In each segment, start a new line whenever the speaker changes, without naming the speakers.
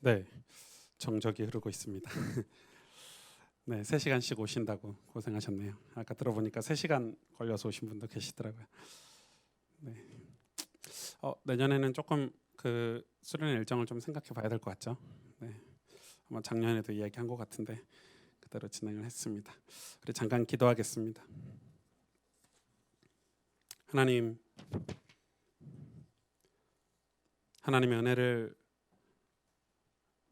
네, 정적이 흐르고 있습니다. 네, 3시간씩 오신다고 고생하셨네요. 아까 들어보니까 3시간 걸려서 오신 분도 계시더라고요. 네. 내년에는 조금 그 수련 일정을 좀 생각해 봐야 될 것 같죠. 네, 아마 작년에도 이야기한 것 같은데 그대로 진행을 했습니다. 우리 잠깐 기도하겠습니다. 하나님, 하나님의 은혜를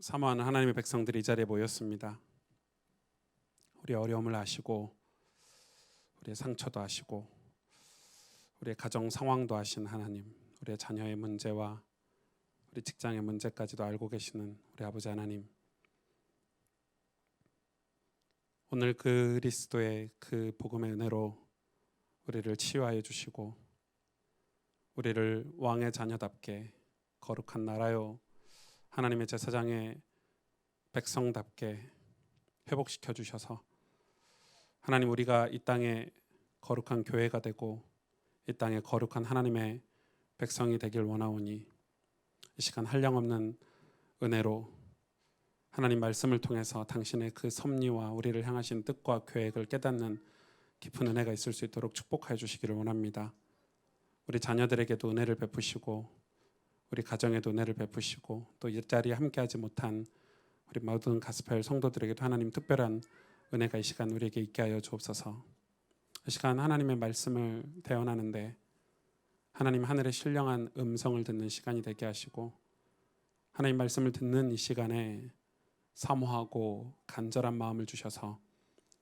사모하는 하나님의 백성들이 이 자리에 모였습니다. 우리의 어려움을 아시고 우리의 상처도 아시고 우리의 가정 상황도 아신 하나님, 우리의 자녀의 문제와 우리 직장의 문제까지도 알고 계시는 우리 아버지 하나님, 오늘 그리스도의 그 복음의 은혜로 우리를 치유하여 주시고 우리를 왕의 자녀답게 거룩한 나라요 하나님의 제사장의 백성답게 회복시켜 주셔서 하나님, 우리가 이 땅에 거룩한 교회가 되고 이 땅에 거룩한 하나님의 백성이 되길 원하오니 이 시간 한량없는 은혜로 하나님 말씀을 통해서 당신의 그 섭리와 우리를 향하신 뜻과 계획을 깨닫는 깊은 은혜가 있을 수 있도록 축복하여 주시기를 원합니다. 우리 자녀들에게도 은혜를 베푸시고 우리 가정에도 은혜를 베푸시고 또 일자리에 함께하지 못한 우리 모든 가스펠 성도들에게도 하나님 특별한 은혜가 이 시간 우리에게 있게 하여 주옵소서. 이 시간 하나님의 말씀을 대언하는데 하나님 하늘의 신령한 음성을 듣는 시간이 되게 하시고 하나님 말씀을 듣는 이 시간에 사모하고 간절한 마음을 주셔서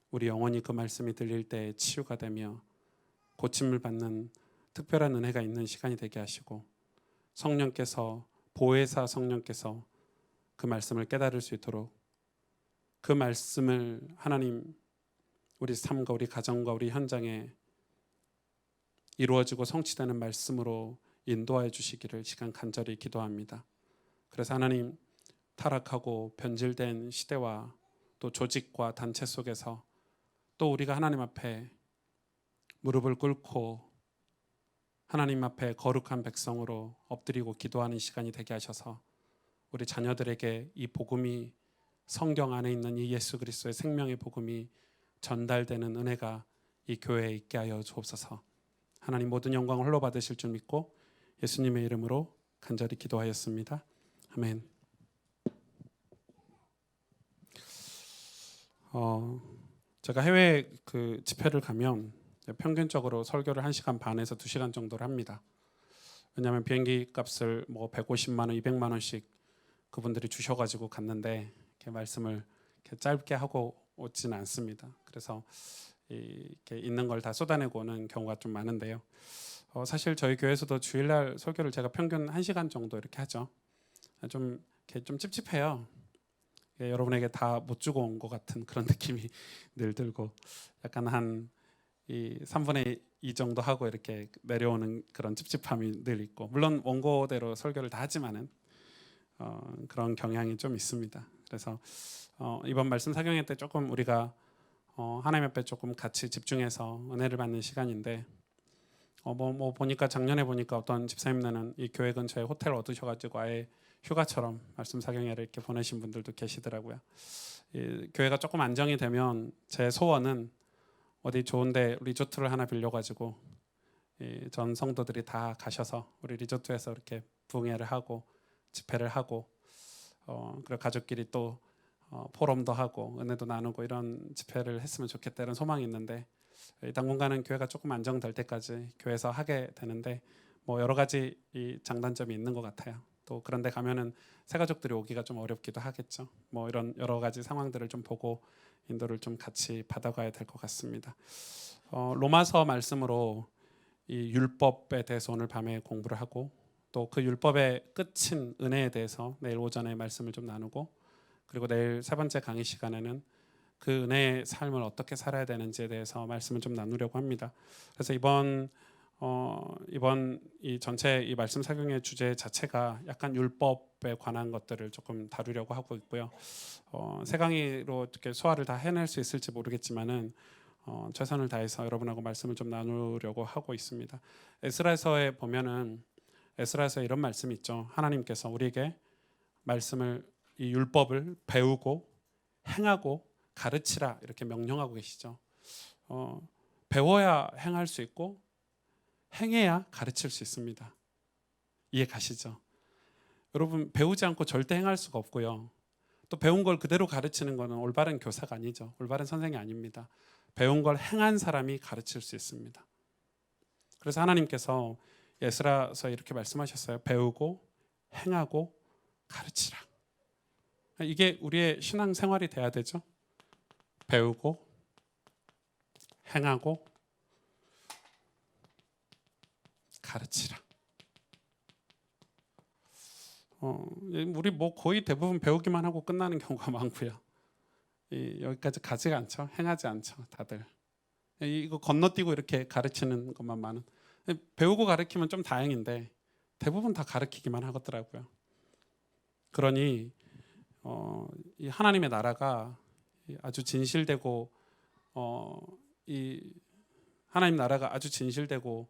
우리 영혼이 그 말씀이 들릴 때 치유가 되며 고침을 받는 특별한 은혜가 있는 시간이 되게 하시고 성령께서, 보혜사 성령께서 그 말씀을 깨달을 수 있도록 그 말씀을 하나님 우리 삶과 우리 가정과 우리 현장에 이루어지고 성취되는 말씀으로 인도하여 주시기를 시간 간절히 기도합니다. 그래서 하나님, 타락하고 변질된 시대와 또 조직과 단체 속에서 또 우리가 하나님 앞에 무릎을 꿇고 하나님 앞에 거룩한 백성으로 엎드리고 기도하는 시간이 되게 하셔서 우리 자녀들에게 이 복음이, 성경 안에 있는 이 예수 그리스도의 생명의 복음이 전달되는 은혜가 이 교회에 있게 하여 주옵소서. 하나님, 모든 영광을 홀로 받으실 줄 믿고 예수님의 이름으로 간절히 기도하였습니다. 아멘. 제가 해외 그 집회를 가면 평균적으로 설교를 1시간 반에서 2시간 정도를 합니다. 왜냐하면 비행기 값을 150만 원, 200만 원씩 그분들이 주셔가지고 갔는데 이렇게 말씀을 이렇게 짧게 하고 오지는 않습니다. 그래서 이렇게 있는 걸 다 쏟아내고 오는 경우가 좀 많은데요. 사실 저희 교회에서도 주일날 설교를 제가 평균 1시간 정도 이렇게 하죠. 이렇게 좀 찝찝해요. 여러분에게 다 못 주고 온 것 같은 그런 느낌이 늘 들고 약간 한 3분의 2 정도 하고 이렇게 내려오는 그런 찝찝함이 늘 있고, 물론 원고대로 설교를 다 하지만은 그런 경향이 좀 있습니다. 그래서 이번 말씀 사경회 때 조금 우리가 하나님 앞에 조금 같이 집중해서 은혜를 받는 시간인데 보니까 작년에 보니까 어떤 집사님네는 이 교회 근처에 호텔 얻으셔가지고 아예 휴가처럼 말씀 사경회를 이렇게 보내신 분들도 계시더라고요. 이 교회가 조금 안정이 되면 제 소원은 어디 좋은데 리조트를 하나 빌려가지고 전 성도들이 다 가셔서 우리 리조트에서 이렇게 부흥회를 하고 집회를 하고 그리고 가족끼리 또 포럼도 하고 은혜도 나누고 이런 집회를 했으면 좋겠다는 소망이 있는데 당분간은 교회가 조금 안정될 때까지 교회에서 하게 되는데 여러 가지 이 장단점이 있는 것 같아요. 또 그런데 가면은 새 가족들이 오기가 좀 어렵기도 하겠죠. 이런 여러 가지 상황들을 좀 보고 인도를 좀 같이 받아가야 될 것 같습니다. 로마서 말씀으로 이 율법에 대해서 오늘 밤에 공부를 하고 또 그 율법의 끝인 은혜에 대해서 내일 오전에 말씀을 좀 나누고 그리고 내일 3번째 강의 시간에는 그 은혜의 삶을 어떻게 살아야 되는지에 대해서 말씀을 좀 나누려고 합니다. 그래서 이번 이 전체 이 말씀 사경의 주제 자체가 약간 율법에 관한 것들을 조금 다루려고 하고 있고요. 세 강의로 이렇게 소화를 다 해낼 수 있을지 모르겠지만은 최선을 다해서 여러분하고 말씀을 좀 나누려고 하고 있습니다. 에스라서에 보면은 에스라서에 이런 말씀이 있죠. 하나님께서 우리에게 말씀을 이 율법을 배우고 행하고 가르치라 이렇게 명령하고 계시죠. 배워야 행할 수 있고 행해야 가르칠 수 있습니다. 이해 가시죠? 여러분 배우지 않고 절대 행할 수가 없고요. 또 배운 걸 그대로 가르치는 것은 올바른 교사가 아니죠. 올바른 선생이 아닙니다. 배운 걸 행한 사람이 가르칠 수 있습니다. 그래서 하나님께서 에스라서 이렇게 말씀하셨어요. 배우고 행하고 가르치라. 이게 우리의 신앙생활이 돼야 되죠. 배우고 행하고 가르치라. 우리 뭐 거의 대부분 배우기만 하고 끝나는 경우가 많고요. 여기까지 가지가 않죠. 행하지 않죠. 다들 이거 건너뛰고 이렇게 가르치는 것만 많은. 배우고 가르치면 좀 다행인데 대부분 다 가르치기만 하더라고요. 그러니 이 하나님의 나라가 아주 진실되고 이 하나님 나라가 아주 진실되고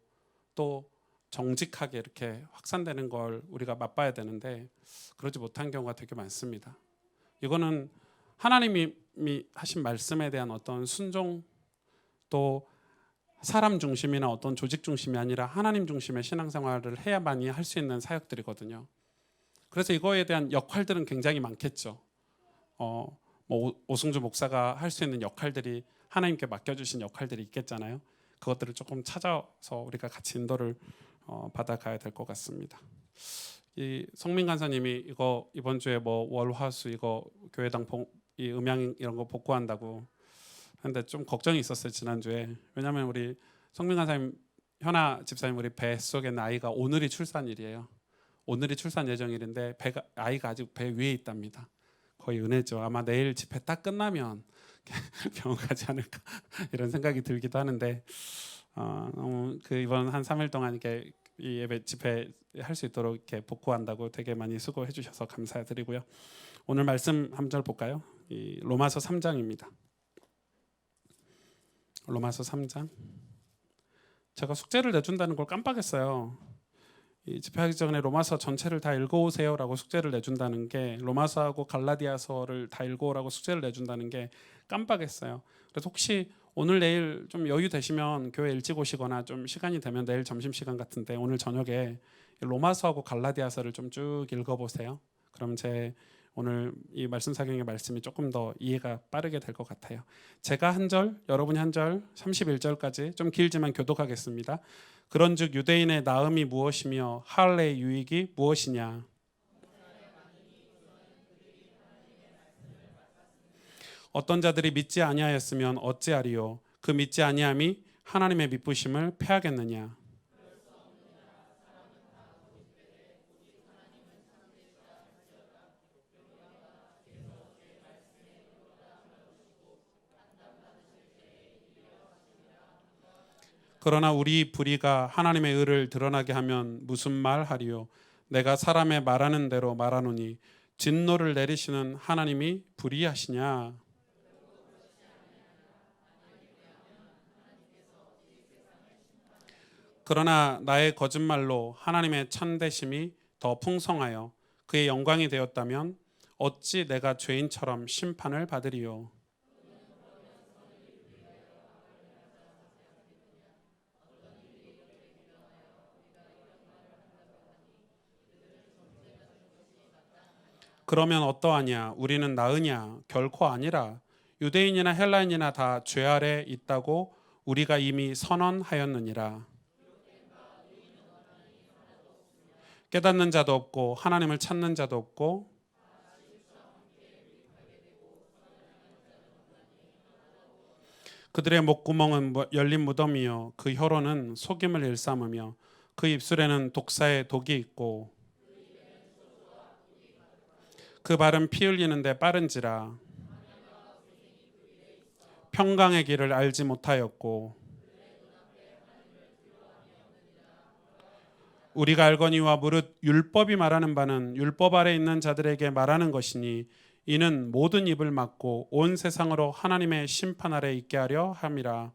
또 정직하게 이렇게 확산되는 걸 우리가 맛봐야 되는데 그러지 못한 경우가 되게 많습니다. 이거는 하나님이 하신 말씀에 대한 어떤 순종 또 사람 중심이나 어떤 조직 중심이 아니라 하나님 중심의 신앙생활을 해야만이 할 수 있는 사역들이거든요. 그래서 이거에 대한 역할들은 굉장히 많겠죠. 뭐 오승주 목사가 할 수 있는 역할들이 하나님께 맡겨주신 역할들이 있겠잖아요. 그것들을 조금 찾아서 우리가 같이 인도를 받아가야 될 것 같습니다. 이 성민 간사님이 이거 이번 주에 뭐 월화수 이거 교회당 이 음향 이런 거 복구한다고 근데 좀 걱정이 있었어요 지난주에. 왜냐하면 우리 성민 간사님 현아 집사님 우리 뱃속에 있는 아이가 오늘이 출산일이에요. 오늘이 출산 예정일인데 아이가 아직 배 위에 있답니다. 거의 은혜죠. 아마 내일 집회 딱 끝나면 병원 가지 않을까 이런 생각이 들기도 하는데 너무 이번 한 3일 동안 이렇게 이 예배 집회 할 수 있도록 이렇게 복구한다고 되게 많이 수고해 주셔서 감사드리고요. 오늘 말씀 한 절 볼까요? 이 로마서 3장입니다. 로마서 3장. 제가 숙제를 내준다는 걸 깜빡했어요. 이 집회하기 전에 로마서 전체를 다 읽어오세요라고 숙제를 내준다는 게 로마서하고 갈라디아서를 다 읽어오라고 숙제를 내준다는 게 깜빡했어요. 그래서 혹시 오늘 내일 좀 여유 되시면 교회 일찍 오시거나 좀 시간이 되면 내일 점심시간 같은데 오늘 저녁에 로마서하고 갈라디아서를 좀 쭉 읽어보세요. 그럼 제 오늘 이 말씀 사경의 말씀이 조금 더 이해가 빠르게 될 것 같아요. 제가 한 절, 여러분이 한 절, 31절까지 좀 길지만 교독하겠습니다. 그런즉 유대인의 나음이 무엇이며 할례의 유익이 무엇이냐? 어떤 자들이 믿지 아니하였으면 어찌하리요? 그 믿지 아니함이 하나님의 미쁘심을 패하겠느냐? 그러나 우리 불의가 하나님의 의를 드러나게 하면 무슨 말 하리요? 내가 사람의 말하는 대로 말하노니 진노를 내리시는 하나님이 불의하시냐? 그러나 나의 거짓말로 하나님의 참되심이 더 풍성하여 그의 영광이 되었다면 어찌 내가 죄인처럼 심판을 받으리요? 그러면 어떠하냐? 우리는 나으냐? 결코 아니라 유대인이나 헬라인이나 다 죄 아래 있다고 우리가 이미 선언하였느니라. 깨닫는 자도 없고 하나님을 찾는 자도 없고 그들의 목구멍은 열린 무덤이요 그 혀로는 속임을 일삼으며 그 입술에는 독사의 독이 있고 그 발은 피 흘리는데 빠른지라 평강의 길을 알지 못하였고 우리가 알거니와 무릇 율법이 말하는 바는 율법 아래 있는 자들에게 말하는 것이니 이는 모든 입을 막고 온 세상으로 하나님의 심판 아래 있게 하려 함이라.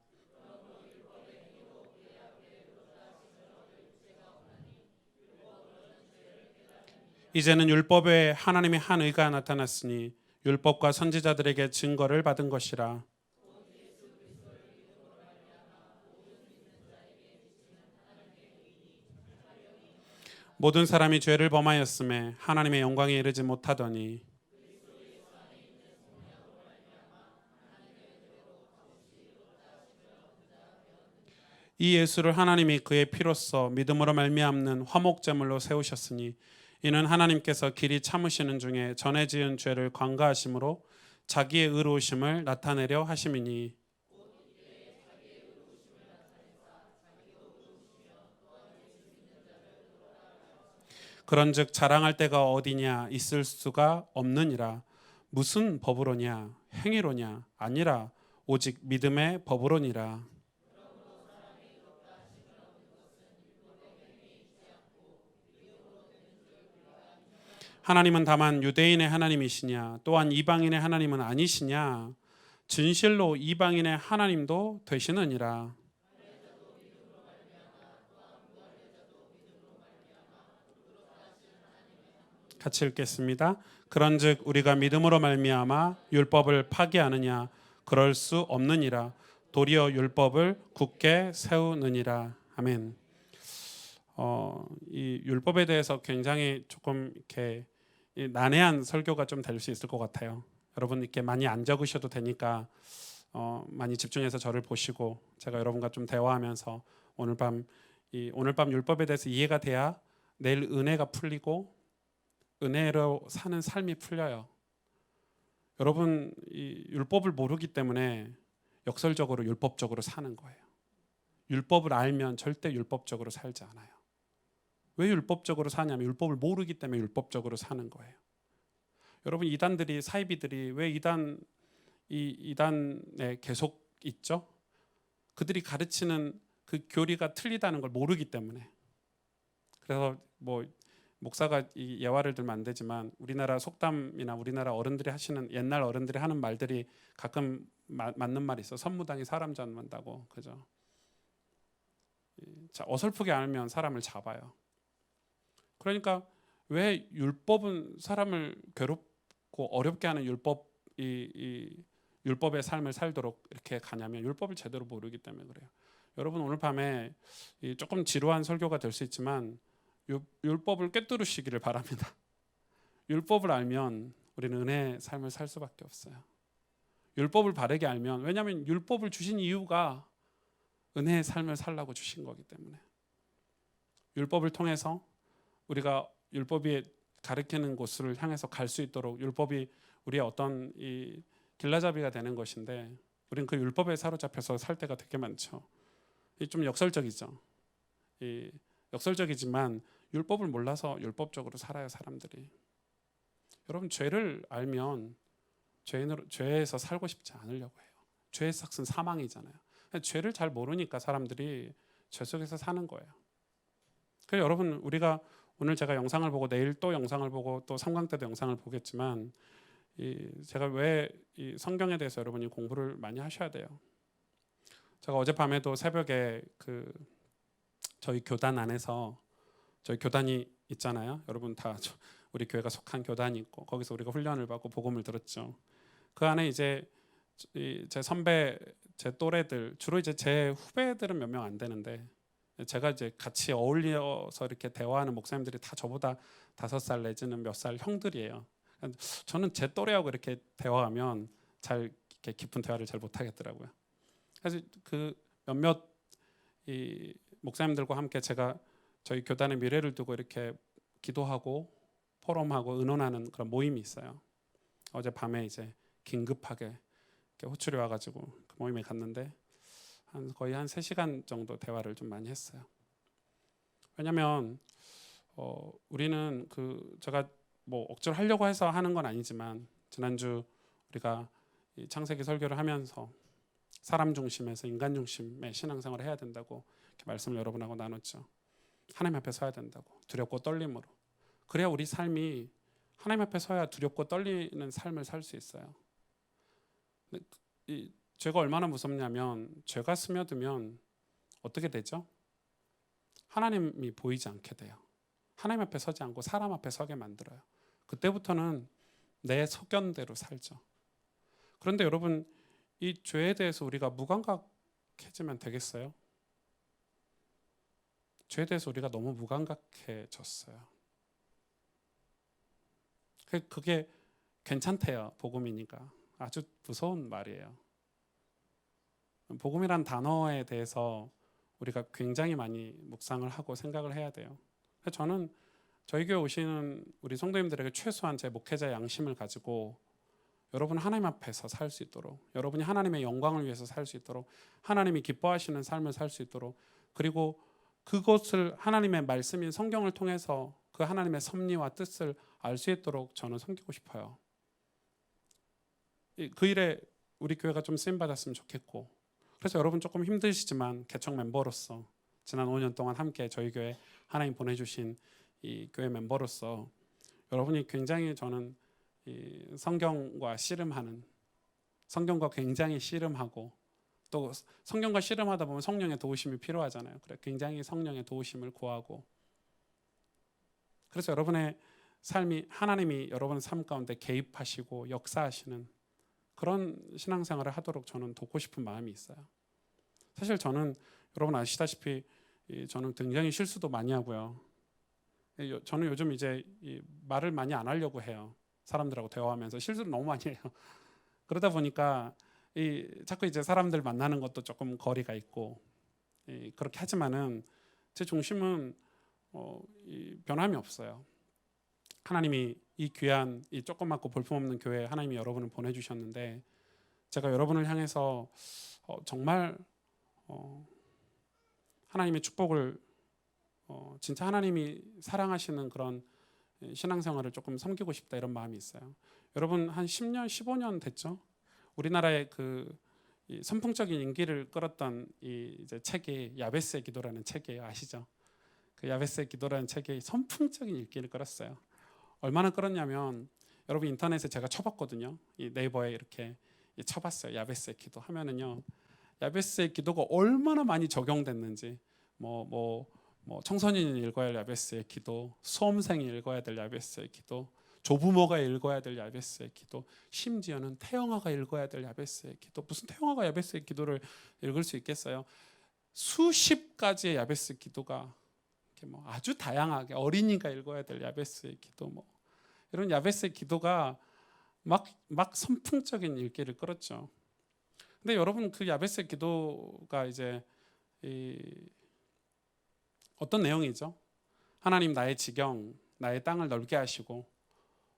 이제는 율법에 하나님의 한 의가 나타났으니 율법과 선지자들에게 증거를 받은 것이라. 모든 사람이 죄를 범하였음에 하나님의 영광에 이르지 못하더니 이 예수를 하나님이 그의 피로써 믿음으로 말미암는 화목제물로 세우셨으니 이는 하나님께서 길이 참으시는 중에 전에 지은 죄를 관가하심으로 자기의 의로우심을 나타내려 하심이니. 그런즉 자랑할 데가 어디냐 있을 수가 없느니라. 무슨 법으로냐 행위로냐 아니라 오직 믿음의 법으로니라. 하나님은 다만 유대인의 하나님이시냐 또한 이방인의 하나님은 아니시냐. 진실로 이방인의 하나님도 되시느니라. 같이 읽겠습니다. 그런즉 우리가 믿음으로 말미암아 율법을 파기하느냐 그럴 수 없느니라. 도리어 율법을 굳게 세우느니라. 아멘. 이 율법에 대해서 굉장히 조금 이렇게 난해한 설교가 좀 될 수 있을 것 같아요. 여러분 이렇게 많이 안 적으셔도 되니까 많이 집중해서 저를 보시고 제가 여러분과 좀 대화하면서 오늘 밤 율법에 대해서 이해가 돼야 내일 은혜가 풀리고 은혜로 사는 삶이 풀려요. 여러분 이 율법을 모르기 때문에 역설적으로 율법적으로 사는 거예요. 율법을 알면 절대 율법적으로 살지 않아요. 왜 율법적으로 사냐면 율법을 모르기 때문에 율법적으로 사는 거예요. 여러분 이단들이 사이비들이 왜 이단에 계속 있죠? 그들이 가르치는 그 교리가 틀리다는 걸 모르기 때문에. 그래서 뭐 목사가 이 예화를 들면 안 되지만 우리나라 속담이나 우리나라 어른들이 하시는 옛날 어른들이 하는 말들이 가끔 맞는 말이 있어. 선무당이 사람 잡는다고. 그죠? 자, 어설프게 알면 사람을 잡아요. 그러니까 왜 율법은 사람을 괴롭고 어렵게 하는 율법의 삶을 살도록 이렇게 가냐면 율법을 제대로 모르기 때문에 그래요. 여러분 오늘 밤에 조금 지루한 설교가 될 수 있지만 율법을 꿰뚫으시기를 바랍니다. 율법을 알면 우리는 은혜의 삶을 살 수밖에 없어요. 율법을 바르게 알면, 왜냐하면 율법을 주신 이유가 은혜의 삶을 살라고 주신 거기 때문에. 율법을 통해서 우리가 율법이 가르치는 곳을 향해서 갈 수 있도록 율법이 우리의 어떤 이 길라잡이가 되는 것인데, 우리는 그 율법에 사로잡혀서 살 때가 되게 많죠. 좀 역설적이죠. 역설적이지만 율법을 몰라서 율법적으로 살아요, 사람들이. 여러분 죄를 알면 죄에서 살고 싶지 않으려고 해요. 죄의 삭은 사망이잖아요. 죄를 잘 모르니까 사람들이 죄 속에서 사는 거예요. 그래서 여러분 우리가 오늘 제가 영상을 보고 내일 또 영상을 보고 또 3강 때도 영상을 보겠지만 제가 왜 이 성경에 대해서 여러분이 공부를 많이 하셔야 돼요. 제가 어젯밤에도 새벽에 저희 교단 안에서 저희 교단이 있잖아요. 여러분 다 우리 교회가 속한 교단이 있고 거기서 우리가 훈련을 받고 복음을 들었죠. 그 안에 이제 제 선배, 제 또래들, 주로 이제 제 후배들은 몇 명 안 되는데 제가 이제 같이 어울려서 이렇게 대화하는 목사님들이 다 저보다 5살 내지는 몇 살 형들이에요. 저는 제 또래하고 이렇게 대화하면 잘 이렇게 깊은 대화를 잘 못하겠더라고요. 그래서 그 몇몇 이 목사님들과 함께 제가 저희 교단의 미래를 두고 이렇게 기도하고 포럼하고 의논하는 그런 모임이 있어요. 어제 밤에 이제 긴급하게 호출이 와가지고 그 모임에 갔는데 거의 한 3시간 정도 대화를 좀 많이 했어요. 왜냐하면 우리는 제가 뭐 억지로 하려고 해서 하는 건 아니지만 지난주 우리가 이 창세기 설교를 하면서 사람 중심에서 인간 중심의 신앙생활을 해야 된다고 이렇게 말씀을 여러분하고 나눴죠. 하나님 앞에 서야 된다고, 두렵고 떨림으로. 그래야 우리 삶이 하나님 앞에 서야 두렵고 떨리는 삶을 살 수 있어요. 이 죄가 얼마나 무섭냐면 죄가 스며들면 어떻게 되죠? 하나님이 보이지 않게 돼요. 하나님 앞에 서지 않고 사람 앞에 서게 만들어요. 그때부터는 내 소견대로 살죠. 그런데 여러분, 이 죄에 대해서 우리가 무감각해지면 되겠어요? 죄에 대해서 우리가 너무 무감각해졌어요. 그게 괜찮대요. 복음이니까. 아주 무서운 말이에요. 복음이란 단어에 대해서 우리가 굉장히 많이 묵상을 하고 생각을 해야 돼요. 저는 저희 교회 오시는 우리 성도님들에게 최소한 제 목회자의 양심을 가지고 여러분 하나님 앞에서 살 수 있도록, 여러분이 하나님의 영광을 위해서 살 수 있도록, 하나님이 기뻐하시는 삶을 살 수 있도록, 그리고 그것을 하나님의 말씀인 성경을 통해서 그 하나님의 섭리와 뜻을 알 수 있도록 저는 섬기고 싶어요. 그 일에 우리 교회가 좀 쓰임 받았으면 좋겠고, 그래서 여러분 조금 힘드시지만 개척 멤버로서 지난 5년 동안 함께 저희 교회 하나님 보내주신 이 교회 멤버로서 여러분이 굉장히 저는 이 성경과 씨름하는, 성경과 굉장히 씨름하고, 또 성경과 씨름하다 보면 성령의 도우심이 필요하잖아요. 그래 굉장히 성령의 도우심을 구하고, 그래서 여러분의 삶이 하나님이 여러분의 삶 가운데 개입하시고 역사하시는 그런 신앙생활을 하도록 저는 돕고 싶은 마음이 있어요. 사실 저는 여러분 아시다시피 저는 굉장히 실수도 많이 하고요. 저는 요즘 이제 말을 많이 안 하려고 해요. 사람들하고 대화하면서 실수를 너무 많이 해요. 그러다 보니까 자꾸 이제 사람들 만나는 것도 조금 거리가 있고, 그렇게 하지만은 제 중심은 변함이 없어요. 하나님이 이 귀한 이 조그맣고 볼품없는 교회에 하나님이 여러분을 보내주셨는데, 제가 여러분을 향해서 정말 하나님의 축복을 진짜 하나님이 사랑하시는 그런 신앙생활을 조금 섬기고 싶다, 이런 마음이 있어요. 여러분 한 10년, 15년 됐죠? 우리나라의 그 선풍적인 인기를 끌었던 이 이제 책이 야베스의 기도라는 책이에요. 아시죠? 그 야베스의 기도라는 책이 선풍적인 인기를 끌었어요. 얼마나 끌었냐면 여러분 인터넷에 제가 쳐봤거든요. 이 네이버에 이렇게 쳐봤어요. 야베스의 기도 하면은요, 야베스의 기도가 얼마나 많이 적용됐는지, 뭐 청소년이 읽어야 할 야베스의 기도, 수험생이 읽어야 될 야베스의 기도, 조부모가 읽어야 될 야베스의 기도, 심지어는 태영아가 읽어야 될 야베스의 기도. 무슨 태영아가 야베스의 기도를 읽을 수 있겠어요? 수십 가지의 야베스 기도가 뭐 아주 다양하게, 어린이가 읽어야 될 야베스의 기도, 뭐 이런 야베스의 기도가 막 선풍적인 일기를 끌었죠. 근데 여러분 그 야베스의 기도가 이제 어떤 내용이죠? 하나님 나의 지경, 나의 땅을 넓게 하시고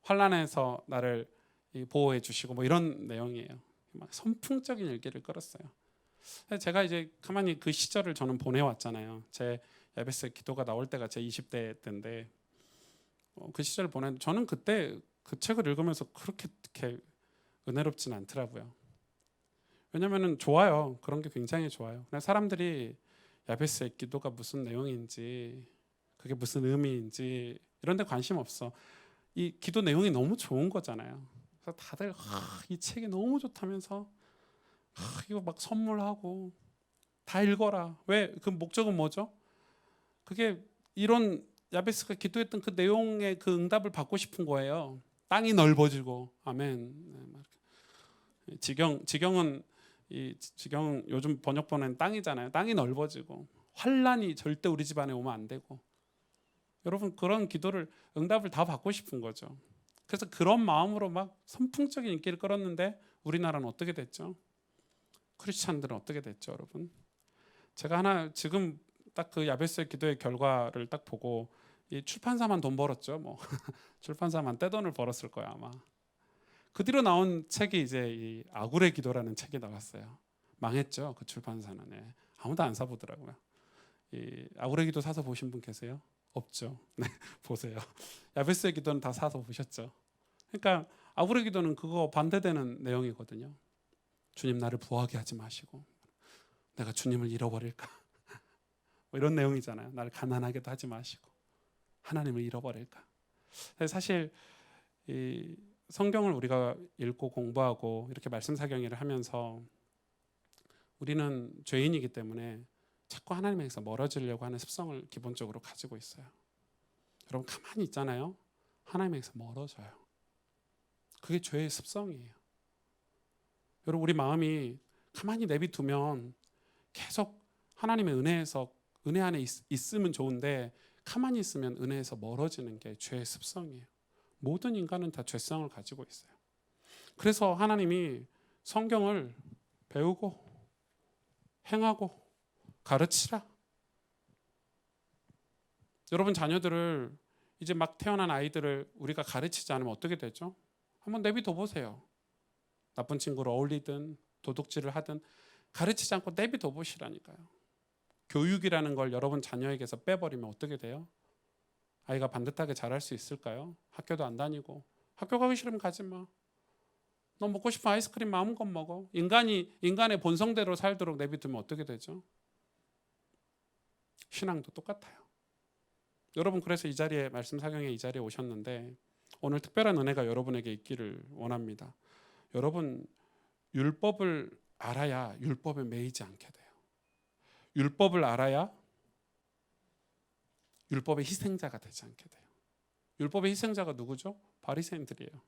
환난에서 나를 보호해 주시고 뭐 이런 내용이에요. 막 선풍적인 일기를 끌었어요. 제가 이제 가만히 그 시절을 저는 보내왔잖아요. 제 야베스 기도가 나올 때가 제 20대 때인데 그 시절을 저는 그때 그 책을 읽으면서 그렇게 은혜롭진 않더라고요. 왜냐면은 좋아요. 그런 게 굉장히 좋아요. 그냥 사람들이 야베스의 기도가 무슨 내용인지, 그게 무슨 의미인지 이런 데 관심 없어. 이 기도 내용이 너무 좋은 거잖아요. 그래서 다들 이 책이 너무 좋다면서 이거 막 선물하고 다 읽어라. 왜? 그 목적은 뭐죠? 그게 이런 야베스가 기도했던 그 내용의 그 응답을 받고 싶은 거예요. 땅이 넓어지고, 아멘. 지경은 요즘 번역본은 땅이잖아요. 땅이 넓어지고 환란이 절대 우리 집안에 오면 안 되고, 여러분 그런 기도를 응답을 다 받고 싶은 거죠. 그래서 그런 마음으로 막 선풍적인 인기를 끌었는데 우리나라는 어떻게 됐죠? 크리스찬들은 어떻게 됐죠, 여러분? 제가 지금 딱 그 야베스의 기도의 결과를 딱 보고 이 출판사만 돈 벌었죠. 뭐 출판사만 떼돈을 벌었을 거야 아마. 그 뒤로 나온 책이 이제 이 아굴의 기도라는 책이 나왔어요. 망했죠, 그 출판사는. 아무도 안 사보더라고요. 이 아굴의 기도 사서 보신 분 계세요? 없죠. 네, 보세요. 야베스의 기도는 다 사서 보셨죠. 그러니까 아굴의 기도는 그거 반대되는 내용이거든요. 주님 나를 부하게 하지 마시고 내가 주님을 잃어버릴까, 뭐 이런 내용이잖아요. 나를 가난하게도 하지 마시고 하나님을 잃어버릴까. 사실 이 성경을 우리가 읽고 공부하고 이렇게 말씀 사경회를 하면서 우리는 죄인이기 때문에 자꾸 하나님에게서 멀어지려고 하는 습성을 기본적으로 가지고 있어요. 여러분 가만히 있잖아요. 하나님에게서 멀어져요. 그게 죄의 습성이에요. 여러분 우리 마음이 가만히 내비두면 계속 하나님의 은혜에서 은혜 안에 있으면 좋은데 가만히 있으면 은혜에서 멀어지는 게 죄의 습성이에요. 모든 인간은 다 죄성을 가지고 있어요. 그래서 하나님이 성경을 배우고 행하고 가르치라. 여러분 자녀들을 이제 막 태어난 아이들을 우리가 가르치지 않으면 어떻게 되죠? 한번 내비둬 보세요. 나쁜 친구로 어울리든 도둑질을 하든 가르치지 않고 내비둬 보시라니까요. 교육이라는 걸 여러분 자녀에게서 빼버리면 어떻게 돼요? 아이가 반듯하게 자랄 수 있을까요? 학교도 안 다니고 학교 가기 싫으면 가지 마. 너 먹고 싶은 아이스크림 마음껏 먹어. 인간의 본성대로 살도록 내비두면 어떻게 되죠? 신앙도 똑같아요. 여러분 그래서 이 자리에 말씀 사경에 이 자리에 오셨는데 오늘 특별한 은혜가 여러분에게 있기를 원합니다. 여러분 율법을 알아야 율법에 매이지 않게 돼요. 율법을 알아야 율법의 희생자가 되지 않게 돼요. 율법의 희생자가 누구죠? 바리새인들이에요.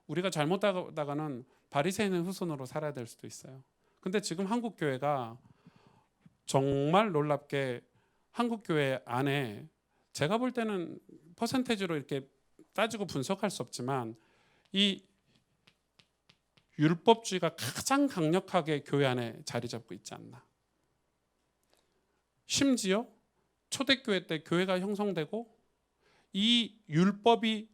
우리가 잘못하다가는 바리새인의 후손으로 살아야 될 수도 있어요. 근데 지금 한국 교회가 정말 놀랍게 한국 교회 안에 제가 볼 때는 퍼센테이지로 이렇게 따지고 분석할 수 없지만 이 율법주의가 가장 강력하게 교회 안에 자리 잡고 있지 않나. 심지어 초대교회 때 교회가 형성되고 이 율법이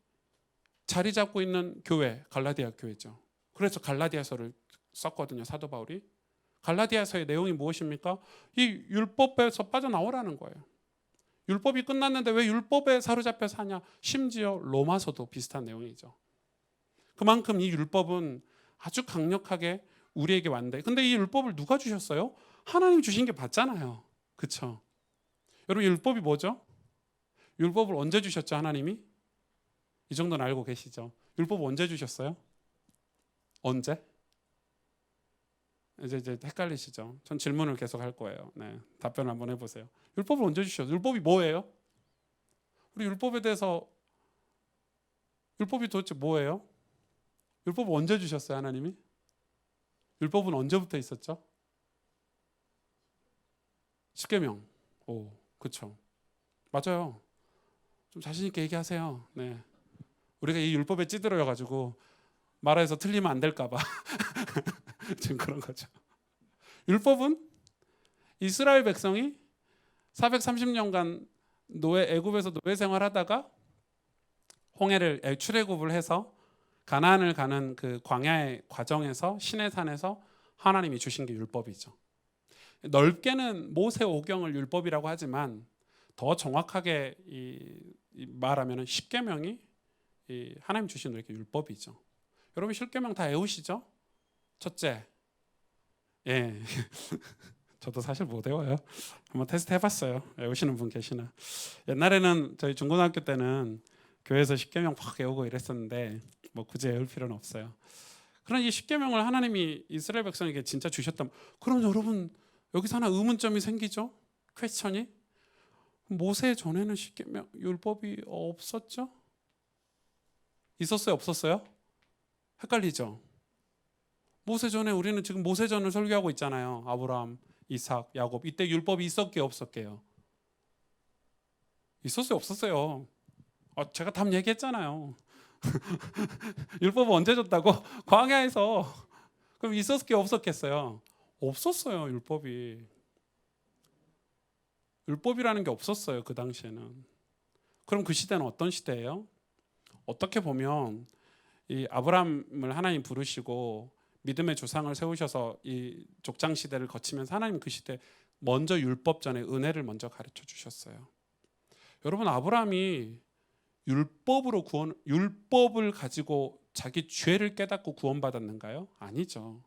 자리 잡고 있는 교회, 갈라디아 교회죠. 그래서 갈라디아서를 썼거든요, 사도 바울이. 갈라디아서의 내용이 무엇입니까? 이 율법에서 빠져나오라는 거예요. 율법이 끝났는데 왜 율법에 사로잡혀 사냐? 심지어 로마서도 비슷한 내용이죠. 그만큼 이 율법은 아주 강력하게 우리에게 왔는데, 근데 이 율법을 누가 주셨어요? 하나님 주신 게 맞잖아요. 그렇죠? 여러분 율법이 뭐죠? 율법을 언제 주셨죠? 하나님이? 이 정도는 알고 계시죠? 율법 언제 주셨어요? 언제? 이제 헷갈리시죠? 전 질문을 계속 할 거예요. 네, 답변을 한번 해보세요. 율법을 언제 주셨어요? 율법이 뭐예요? 우리 율법에 대해서 율법이 도대체 뭐예요? 율법을 언제 주셨어요, 하나님이? 율법은 언제부터 있었죠? 십계명. 오, 그렇죠. 맞아요. 좀 자신 있게 얘기하세요. 네, 우리가 이 율법에 찌들어여 가지고 말해서 틀리면 안 될까봐 지금 그런 거죠. 율법은 이스라엘 백성이 430년간 애굽에서 노예 생활하다가 홍해를 출애굽을 해서 가나안을 가는 그 광야의 과정에서 시내산에서 하나님이 주신 게 율법이죠. 넓게는 모세 오경을 율법이라고 하지만 더 정확하게 말하면 십계명이 하나님 주신 우리에게 율법이죠. 여러분 십계명 다 외우시죠? 첫째, 예, 저도 사실 못 외워요. 한번 테스트 해봤어요. 외우시는 분 계시나? 옛날에는 저희 중고등학교 때는 교회에서 십계명 막 외우고 이랬었는데 뭐 굳이 외울 필요는 없어요. 그런 이 십계명을 하나님이 이스라엘 백성에게 진짜 주셨다면, 그럼 여러분 여기서 하나 의문점이 생기죠? 퀘스천이. 모세 전에는 십계명 율법이 없었죠? 있었어요, 없었어요? 헷갈리죠? 모세 전에 우리는 지금 모세전을 설교하고 있잖아요. 아브라함, 이삭, 야곱. 이때 율법이 있었게요, 없었게요? 있었어요, 없었어요? 제가 답 얘기했잖아요. 율법은 언제 줬다고? 광야에서. 그럼 있었게 없었겠어요? 없었어요, 율법이. 율법이라는 게 없었어요, 그 당시에는. 그럼 그 시대는 어떤 시대예요? 어떻게 보면 이 아브라함을 하나님 부르시고 믿음의 조상을 세우셔서 이 족장 시대를 거치면서 하나님 그 시대 먼저 율법 전에 은혜를 먼저 가르쳐 주셨어요. 여러분 아브라함이 율법을 가지고 자기 죄를 깨닫고 구원받았는가요? 아니죠.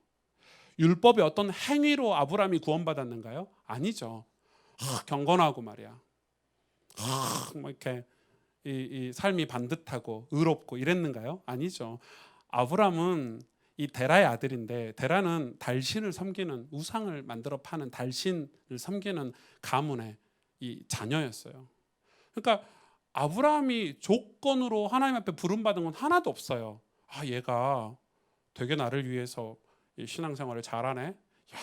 율법의 어떤 행위로 아브라함이 구원받았는가요? 아니죠. 경건하고 말이야. 뭐 이렇게 이 삶이 반듯하고 의롭고 이랬는가요? 아니죠. 아브라함은 이 데라의 아들인데 데라는 달신을 섬기는 우상을 만들어 파는 달신을 섬기는 가문의 이 자녀였어요. 그러니까 아브라함이 조건으로 하나님 앞에 부름받은 건 하나도 없어요. 얘가 되게 나를 위해서 이 신앙생활을 잘하네.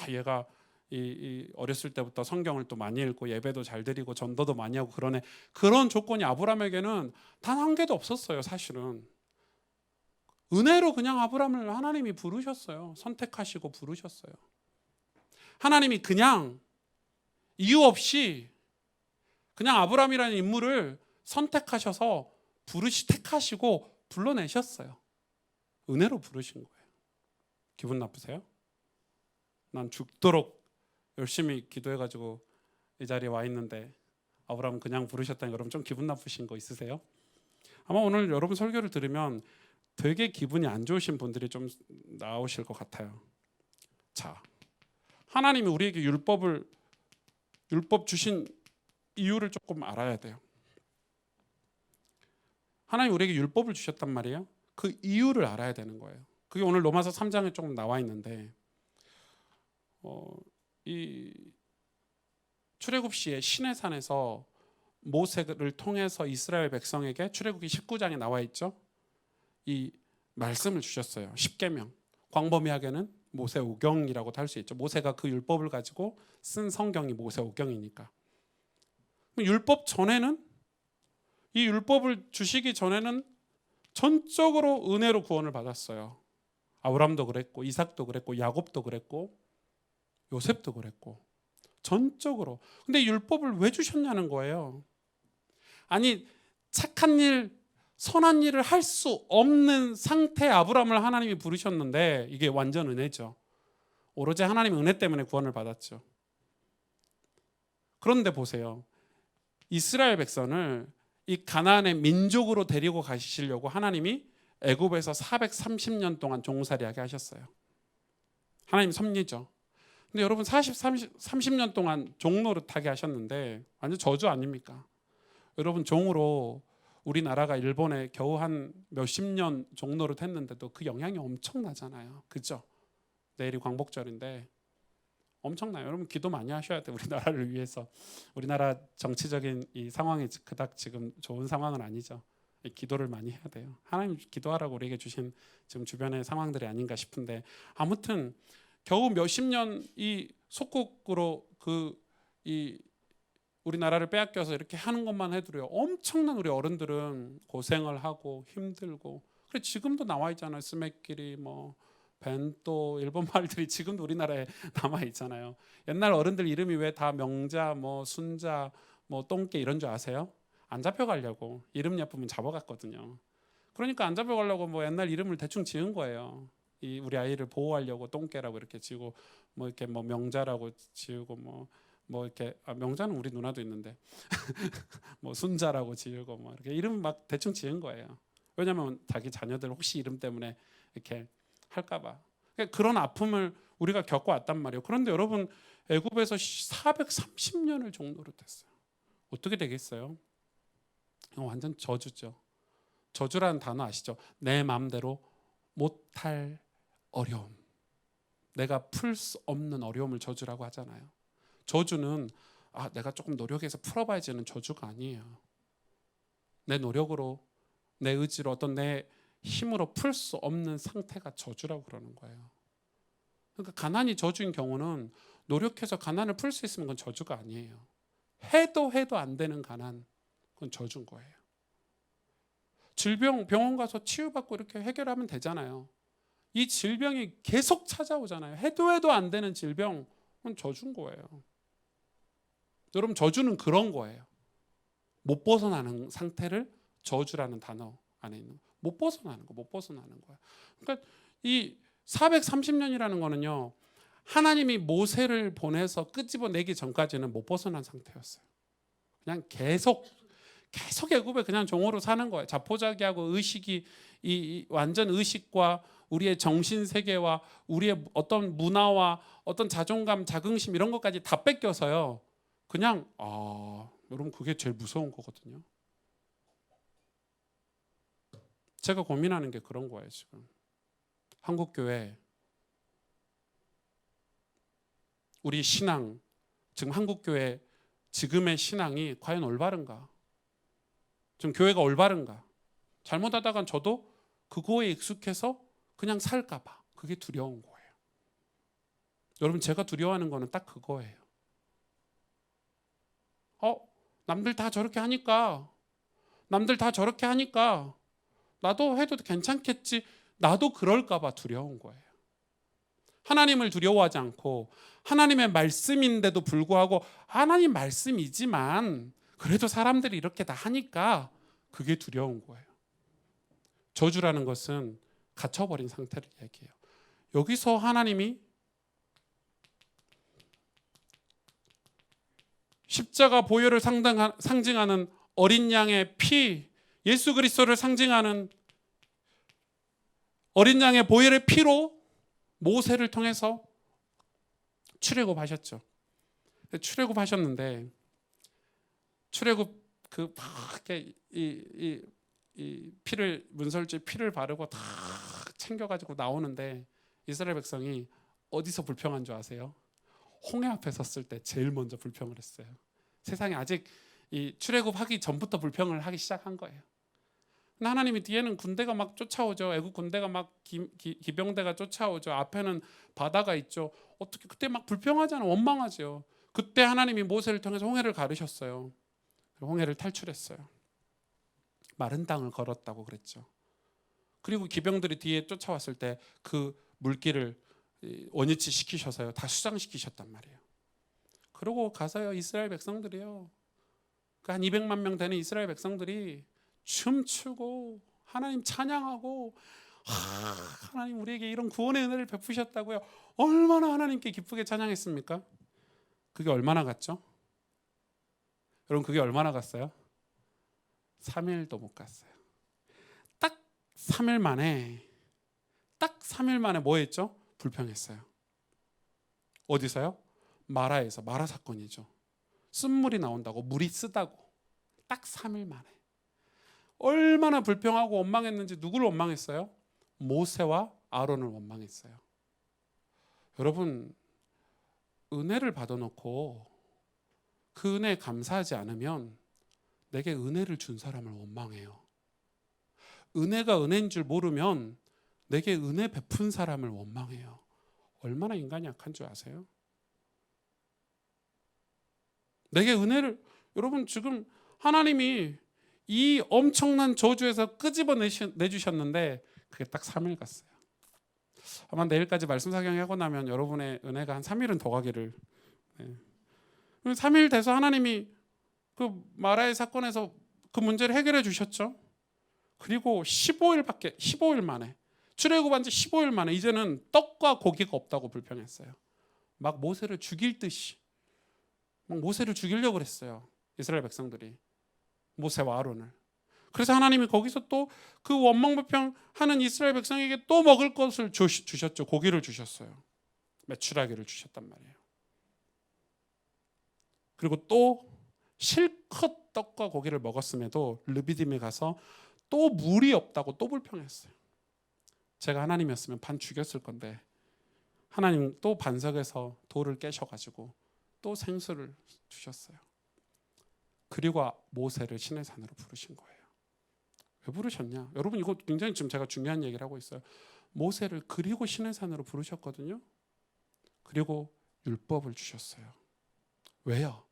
얘가 이 어렸을 때부터 성경을 또 많이 읽고 예배도 잘 드리고 전도도 많이 하고 그러네. 그런 조건이 아브라함에게는 단 한 개도 없었어요. 사실은 은혜로 그냥 아브라함을 하나님이 부르셨어요. 선택하시고 부르셨어요. 하나님이 그냥 이유 없이 그냥 아브라함이라는 인물을 선택하셔서 택하시고 불러내셨어요. 은혜로 부르신 거예요. 기분 나쁘세요? 난 죽도록 열심히 기도해가지고 이 자리에 와 있는데 아브라함 그냥 부르셨다니 여러분 좀 기분 나쁘신 거 있으세요? 아마 오늘 여러분 설교를 들으면 되게 기분이 안 좋으신 분들이 좀 나오실 것 같아요. 자, 하나님이 우리에게 율법 주신 이유를 조금 알아야 돼요. 하나님이 우리에게 율법을 주셨단 말이에요. 그 이유를 알아야 되는 거예요. 그게 오늘 로마서 3장에 조금 나와 있는데 이 출애굽 시에 시내산에서 모세를 통해서 이스라엘 백성에게 출애굽기 19장에 나와 있죠. 이 말씀을 주셨어요. 십계명. 광범위하게는 모세오경이라고도 할 수 있죠. 모세가 그 율법을 가지고 쓴 성경이 모세오경이니까. 율법 전에는 이 율법을 주시기 전에는 전적으로 은혜로 구원을 받았어요. 아브라함도 그랬고 이삭도 그랬고 야곱도 그랬고 요셉도 그랬고 전적으로. 근데 율법을 왜 주셨냐는 거예요. 아니 착한 일 선한 일을 할 수 없는 상태 아브라함을 하나님이 부르셨는데 이게 완전 은혜죠. 오로지 하나님의 은혜 때문에 구원을 받았죠. 그런데 보세요. 이스라엘 백성을 이 가나안의 민족으로 데리고 가시려고 하나님이 애굽에서 430년 동안 종살이하게 하셨어요. 하나님 섭리죠. 근데 여러분 30년 동안 종 노릇하게 하셨는데 완전 저주 아닙니까? 여러분 종으로 우리나라가 일본에 겨우 한 몇십 년 종 노릇 했는데도 그 영향이 엄청나잖아요. 그죠? 내일이 광복절인데 엄청나요. 여러분 기도 많이 하셔야 돼요. 우리나라를 위해서. 우리나라 정치적인 이 상황이 그닥 지금 좋은 상황은 아니죠. 기도를 많이 해야 돼요. 하나님 기도하라고 우리에게 주신 지금 주변의 상황들이 아닌가 싶은데 아무튼 겨우 몇십 년 이 속국으로 이 우리나라를 빼앗겨서 이렇게 하는 것만 해도요 엄청난 우리 어른들은 고생을 하고 힘들고 그래 지금도 나와 있잖아요. 스매끼리 뭐 벤또 일본 말들이 지금도 우리나라에 남아 있잖아요. 옛날 어른들 이름이 왜 다 명자 뭐 순자 뭐 똥개 이런 줄 아세요? 안 잡혀가려고 이름 예쁘면 잡아갔거든요. 그러니까 안 잡혀가려고 뭐 옛날 이름을 대충 지은 거예요. 이 우리 아이를 보호하려고 똥개라고 이렇게 지고 뭐 이렇게 뭐 명자라고 지우고 뭐 이렇게 명자는 우리 누나도 있는데 뭐 순자라고 지우고 뭐 이렇게 이름 막 대충 지은 거예요. 왜냐하면 자기 자녀들 혹시 이름 때문에 이렇게 할까봐. 그러니까 그런 아픔을 우리가 겪어왔단 말이에요. 그런데 여러분 애굽에서 430년을 종노릇했어요. 어떻게 되겠어요? 완전 저주죠. 저주라는 단어 아시죠? 내 마음대로 못할 어려움. 내가 풀 수 없는 어려움을 저주라고 하잖아요. 저주는 내가 조금 노력해서 풀어봐야지는 저주가 아니에요. 내 노력으로 내 의지로 어떤 내 힘으로 풀 수 없는 상태가 저주라고 그러는 거예요. 그러니까 가난이 저주인 경우는 노력해서 가난을 풀 수 있으면 그건 저주가 아니에요. 해도 안 되는 가난 그건 저주인 거예요. 질병 병원 가서 치유받고 이렇게 해결하면 되잖아요. 이 질병이 계속 찾아오잖아요. 해도 안 되는 질병 그건 저주인 거예요. 여러분 저주는 그런 거예요. 못 벗어나는 상태를 저주라는 단어 안에 있는 못 벗어나는 거야. 그러니까 이 430년이라는 거는요. 하나님이 모세를 보내서 끄집어내기 전까지는 못 벗어난 상태였어요. 그냥 계속 애굽에 그냥 종으로 사는 거예요. 자포자기하고 의식이 이 완전 의식과 우리의 정신 세계와 우리의 어떤 문화와 어떤 자존감, 자긍심 이런 것까지 다 뺏겨서요. 그냥 여러분 그게 제일 무서운 거거든요. 제가 고민하는 게 그런 거예요. 지금 한국교회 우리 신앙 지금 한국교회 지금의 신앙이 과연 올바른가? 좀 교회가 올바른가? 잘못하다간 저도 그거에 익숙해서 그냥 살까 봐. 그게 두려운 거예요. 여러분, 제가 두려워하는 거는 딱 그거예요. 남들 다 저렇게 하니까, 남들 다 저렇게 하니까 나도 해도 괜찮겠지. 나도 그럴까 봐 두려운 거예요. 하나님을 두려워하지 않고 하나님의 말씀인데도 불구하고 하나님 말씀이지만 그래도 사람들이 이렇게 다 하니까 그게 두려운 거예요. 저주라는 것은 갇혀버린 상태를 얘기해요. 여기서 하나님이 십자가 보혈을 상징하는 어린 양의 피, 예수 그리스도를 상징하는 어린 양의 보혈의 피로 모세를 통해서 출애굽하셨죠. 출애굽하셨는데 출애굽 이 피를 문설주에 피를 바르고 다 챙겨가지고 나오는데 이스라엘 백성이 어디서 불평한 줄 아세요? 홍해 앞에 섰을 때 제일 먼저 불평을 했어요. 세상에 아직 이 출애굽하기 전부터 불평을 하기 시작한 거예요. 근데 하나님이 뒤에는 군대가 막 쫓아오죠. 애국 군대가 막 기병대가 쫓아오죠. 앞에는 바다가 있죠. 어떻게 그때 막 불평하잖아요. 원망하죠. 그때 하나님이 모세를 통해서 홍해를 가르셨어요. 홍해를 탈출했어요. 마른 땅을 걸었다고 그랬죠. 그리고 기병들이 뒤에 쫓아왔을 때 그 물길을 원위치 시키셔서요. 다 수장시키셨단 말이에요. 그러고 가서요. 이스라엘 백성들이요. 한 200만 명 되는 이스라엘 백성들이 춤추고 하나님 찬양하고 하나님 우리에게 이런 구원의 은혜를 베푸셨다고요. 얼마나 하나님께 기쁘게 찬양했습니까? 그게 얼마나 갔죠? 여러분, 그게 얼마나 갔어요? 3일도 못 갔어요. 딱 3일 만에 뭐 했죠? 불평했어요. 어디서요? 마라에서. 마라 사건이죠. 쓴물이 나온다고, 물이 쓰다고. 딱 3일 만에. 얼마나 불평하고 원망했는지. 누구를 원망했어요? 모세와 아론을 원망했어요. 여러분, 은혜를 받아놓고 그 은혜에 감사하지 않으면 내게 은혜를 준 사람을 원망해요. 은혜가 은혜인 줄 모르면 내게 은혜 베푼 사람을 원망해요. 얼마나 인간이 약한 줄 아세요? 내게 은혜를, 여러분 지금 하나님이 이 엄청난 저주에서 끄집어 내주셨는데 그게 딱 3일 갔어요. 아마 내일까지 말씀 사경하고 나면 여러분의 은혜가 한 3일은 더 가기를. 3일 돼서 하나님이 그 마라의 사건에서 그 문제를 해결해 주셨죠. 그리고 15일 만에 출애굽한 지 15일 만에 이제는 떡과 고기가 없다고 불평했어요. 막 모세를 죽일 듯이 막 모세를 죽이려고 그랬어요. 이스라엘 백성들이 모세와 아론을. 그래서 하나님이 거기서 또 그 원망 불평하는 이스라엘 백성에게 또 먹을 것을 주셨죠. 고기를 주셨어요. 메추라기를 주셨단 말이에요. 그리고 또 실컷 떡과 고기를 먹었음에도 르비딤에 가서 또 물이 없다고 또 불평했어요. 제가 하나님이었으면 반 죽였을 건데 하나님 또 반석에서 돌을 깨셔가지고 또 생수를 주셨어요. 그리고 모세를 시내 산으로 부르신 거예요. 왜 부르셨냐? 여러분, 이거 굉장히 지금 제가 중요한 얘기를 하고 있어요. 모세를 그리고 시내 산으로 부르셨거든요. 그리고 율법을 주셨어요. 왜요?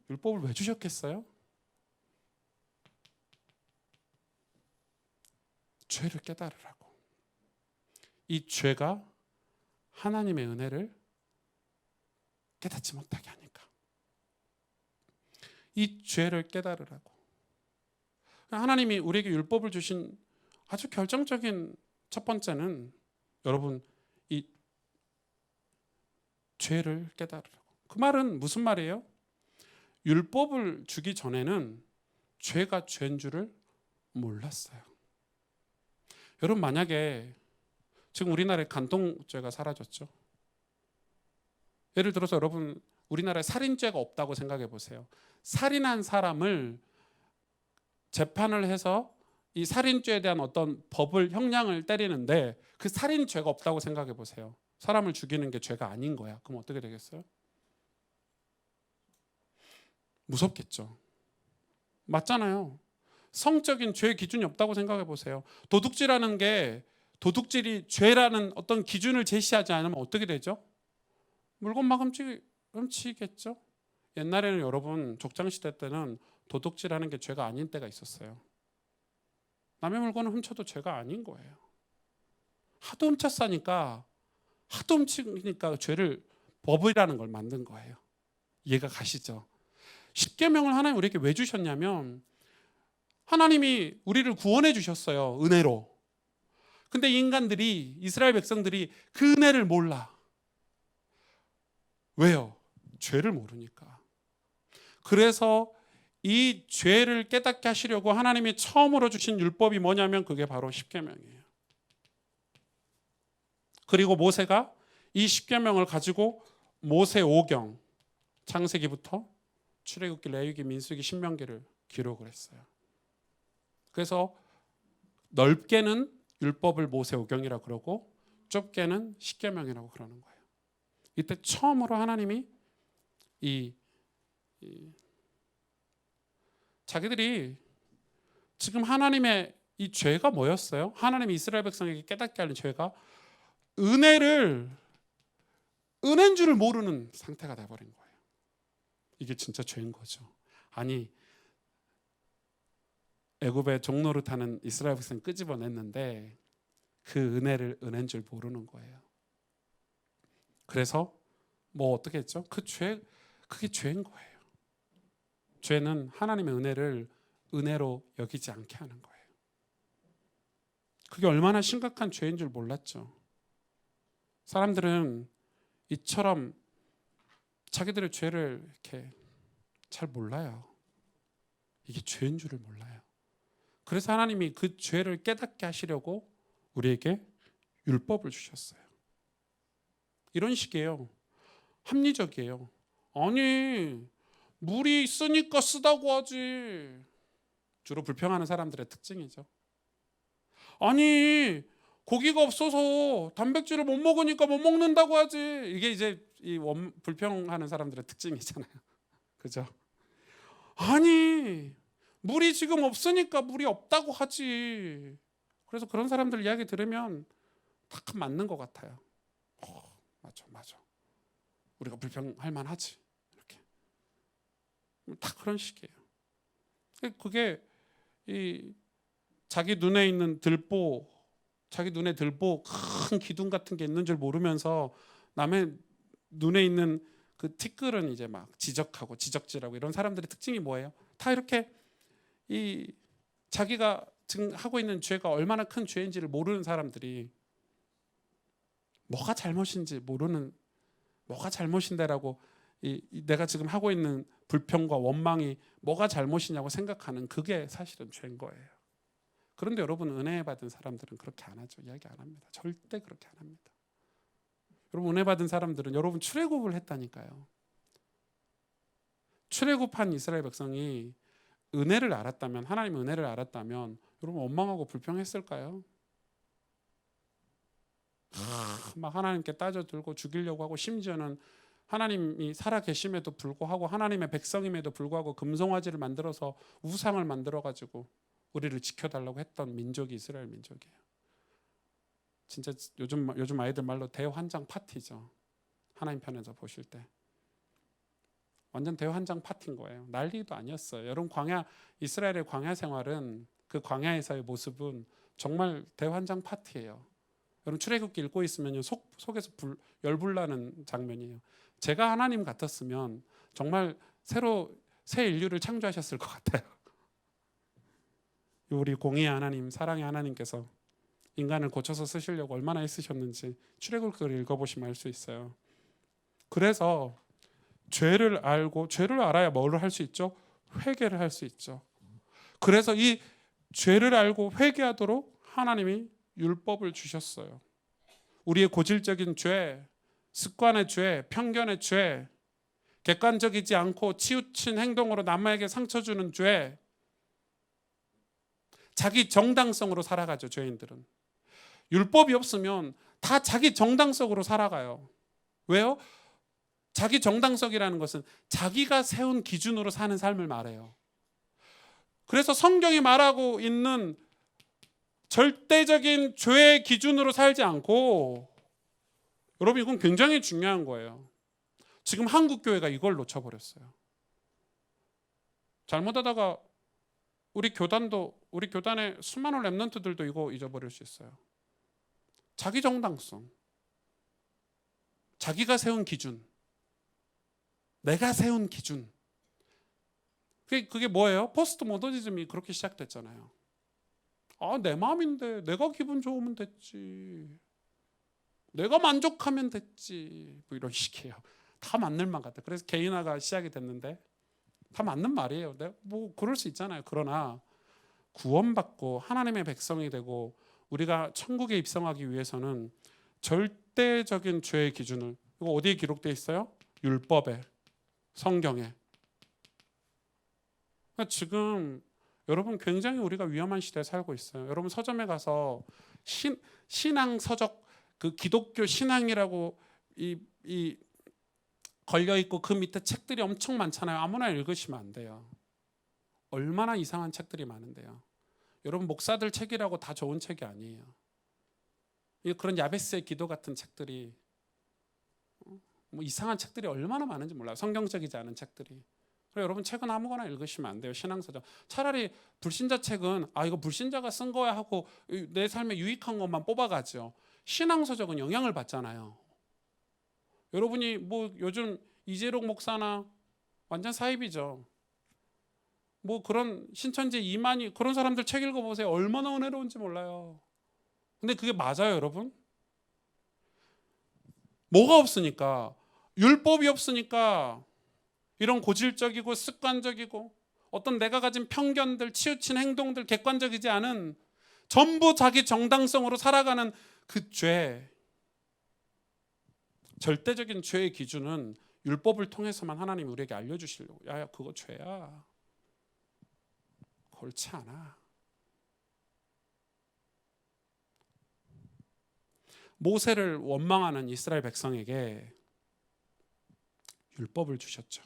율법을 왜 주셨겠어요? 죄를 깨달으라고. 이 죄가 하나님의 은혜를 깨닫지 못하게 하니까. 이 죄를 깨달으라고. 하나님이 우리에게 율법을 주신 아주 결정적인 첫 번째는 여러분, 이 죄를 깨달으라고. 그 말은 무슨 말이에요? 율법을 주기 전에는 죄가 죄인 줄을 몰랐어요. 여러분, 만약에 지금 우리나라에 간통죄가 사라졌죠. 예를 들어서 여러분, 우리나라에 살인죄가 없다고 생각해 보세요. 살인한 사람을 재판을 해서 이 살인죄에 대한 어떤 법을 형량을 때리는데 그 살인죄가 없다고 생각해 보세요. 사람을 죽이는 게 죄가 아닌 거야. 그럼 어떻게 되겠어요? 무섭겠죠. 맞잖아요. 성적인 죄 기준이 없다고 생각해 보세요. 도둑질하는 게 도둑질이 죄라는 어떤 기준을 제시하지 않으면 어떻게 되죠? 물건 막 훔치겠죠. 옛날에는 여러분 족장시대 때는 도둑질하는 게 죄가 아닌 때가 있었어요. 남의 물건을 훔쳐도 죄가 아닌 거예요. 하도 훔쳤으니까 하도 훔치니까 죄를 법이라는 걸 만든 거예요. 이해가 가시죠? 십계명을 하나님 우리에게 왜 주셨냐면 하나님이 우리를 구원해 주셨어요. 은혜로. 근데 인간들이 이스라엘 백성들이 그 은혜를 몰라. 왜요? 죄를 모르니까. 그래서 이 죄를 깨닫게 하시려고 하나님이 처음으로 주신 율법이 뭐냐면 그게 바로 십계명이에요. 그리고 모세가 이 십계명을 가지고 모세오경 창세기부터 출애굽기, 레위기, 민수기, 신명기를 기록을 했어요. 그래서 넓게는 율법을 모세오경이라고 그러고 좁게는 십계명이라고 그러는 거예요. 이때 처음으로 하나님이 자기들이 지금 하나님의 이 죄가 뭐였어요? 하나님이 이스라엘 백성에게 깨닫게 하는 죄가 은혜인 줄을 모르는 상태가 돼버린 거예요. 이게 진짜 죄인 거죠. 아니 애굽의 종노릇하는 이스라엘 백성 끄집어냈는데 그 은혜를 은혜인 줄 모르는 거예요. 그래서 뭐 어떻게 했죠? 그게 죄인 거예요. 죄는 하나님의 은혜를 은혜로 여기지 않게 하는 거예요. 그게 얼마나 심각한 죄인 줄 몰랐죠. 사람들은 이처럼 자기들의 죄를 이렇게 잘 몰라요. 이게 죄인 줄을 몰라요. 그래서 하나님이 그 죄를 깨닫게 하시려고 우리에게 율법을 주셨어요. 이런 식이에요. 합리적이에요. 아니 물이 있으니까 쓰다고 하지. 주로 불평하는 사람들의 특징이죠. 아니 고기가 없어서 단백질을 못 먹으니까 못 먹는다고 하지. 이게 이제 불평하는 사람들의 특징이잖아요. 그죠? 아니 물이 지금 없으니까 물이 없다고 하지. 그래서 그런 사람들 이야기 들으면 딱 맞는 것 같아요. 맞아. 우리가 불평할 만하지. 이렇게 다 그런 식이에요. 그게 자기 눈에 있는 들보, 자기 눈에 들보 큰 기둥 같은 게 있는 줄 모르면서 남의 눈에 있는 그 티끌은 이제 막 지적하고 지적질하고 이런 사람들의 특징이 뭐예요? 다 이렇게 자기가 지금 하고 있는 죄가 얼마나 큰 죄인지를 모르는 사람들이 뭐가 잘못인지 모르는, 뭐가 잘못인데라고 내가 지금 하고 있는 불평과 원망이 뭐가 잘못이냐고 생각하는 그게 사실은 죄인 거예요. 그런데 여러분 은혜 받은 사람들은 그렇게 안 하죠. 이야기 안 합니다. 절대 그렇게 안 합니다. 여러분 은혜 받은 사람들은 여러분 출애굽을 했다니까요. 출애굽한 이스라엘 백성이 은혜를 알았다면, 하나님의 은혜를 알았다면 여러분 원망하고 불평했을까요? 막 하나님께 따져들고 죽이려고 하고, 심지어는 하나님이 살아 계심에도 불구하고 하나님의 백성임에도 불구하고 금송아지를 만들어서 우상을 만들어 가지고 우리를 지켜달라고 했던 민족이 이스라엘 민족이에요. 진짜 요즘 아이들 말로 대환장 파티죠. 하나님 편에서 보실 때 완전 대환장 파티인 거예요. 난리도 아니었어요. 여러분 이스라엘의 광야 생활은, 그 광야에서의 모습은 정말 대환장 파티예요. 여러분 출애굽기 읽고 있으면요 속에서 열불나는 장면이에요. 제가 하나님 같았으면 정말 새 인류를 창조하셨을 것 같아요. 우리 공의의 하나님, 사랑의 하나님께서 인간을 고쳐서 쓰시려고 얼마나 애쓰셨는지 출애굽기를 읽어보시면 알 수 있어요. 그래서 죄를 알아야 뭘 할 수 있죠? 회개를 할 수 있죠. 그래서 이 죄를 알고 회개하도록 하나님이 율법을 주셨어요. 우리의 고질적인 죄, 습관의 죄, 편견의 죄, 객관적이지 않고 치우친 행동으로 남에게 상처 주는 죄, 자기 정당성으로 살아가죠. 죄인들은 율법이 없으면 다 자기 정당성으로 살아가요. 왜요? 자기 정당성이라는 것은 자기가 세운 기준으로 사는 삶을 말해요. 그래서 성경이 말하고 있는 절대적인 죄의 기준으로 살지 않고, 여러분 이건 굉장히 중요한 거예요. 지금 한국 교회가 이걸 놓쳐버렸어요. 잘못하다가 우리 교단의 수많은 렘넌트들도 이거 잊어버릴 수 있어요. 자기 정당성, 자기가 세운 기준, 내가 세운 기준. 그게 뭐예요? 포스트 모더니즘이 그렇게 시작됐잖아요. 내 마음인데 내가 기분 좋으면 됐지, 내가 만족하면 됐지, 뭐 이런 식이에요. 다 맞는 말 같아요. 그래서 개인화가 시작이 됐는데 다 맞는 말이에요. 뭐 그럴 수 있잖아요. 그러나 구원받고 하나님의 백성이 되고 우리가 천국에 입성하기 위해서는 절대적인 죄의 기준을, 이거 어디에 기록되어 있어요? 율법에, 성경에. 그러니까 지금 여러분 굉장히 우리가 위험한 시대에 살고 있어요. 여러분 서점에 가서 신앙 서적, 그 기독교 신앙이라고 이 걸려 있고 그 밑에 책들이 엄청 많잖아요. 아무나 읽으시면 안 돼요. 얼마나 이상한 책들이 많은데요. 여러분 목사들 책이라고 다 좋은 책이 아니에요. 그런 야베스의 기도 같은 책들이, 뭐 이상한 책들이 얼마나 많은지 몰라요. 성경적이지 않은 책들이. 그래서 여러분 책은 아무거나 읽으시면 안 돼요. 신앙서적. 차라리 불신자 책은 이거 불신자가 쓴 거야 하고 내 삶에 유익한 것만 뽑아가죠. 신앙서적은 영향을 받잖아요. 여러분이 뭐 요즘 이재록 목사나 완전 사입이죠. 뭐 그런 신천지 이만희 그런 사람들 책 읽어보세요. 얼마나 은혜로운지 몰라요. 근데 그게 맞아요, 여러분? 뭐가 없으니까? 율법이 없으니까 이런 고질적이고 습관적이고 어떤 내가 가진 편견들, 치우친 행동들, 객관적이지 않은 전부 자기 정당성으로 살아가는 그 죄, 절대적인 죄의 기준은 율법을 통해서만 하나님이 우리에게 알려주시려고. 야, 그거 죄야. 옳지 않아. 모세를 원망하는 이스라엘 백성에게 율법을 주셨죠.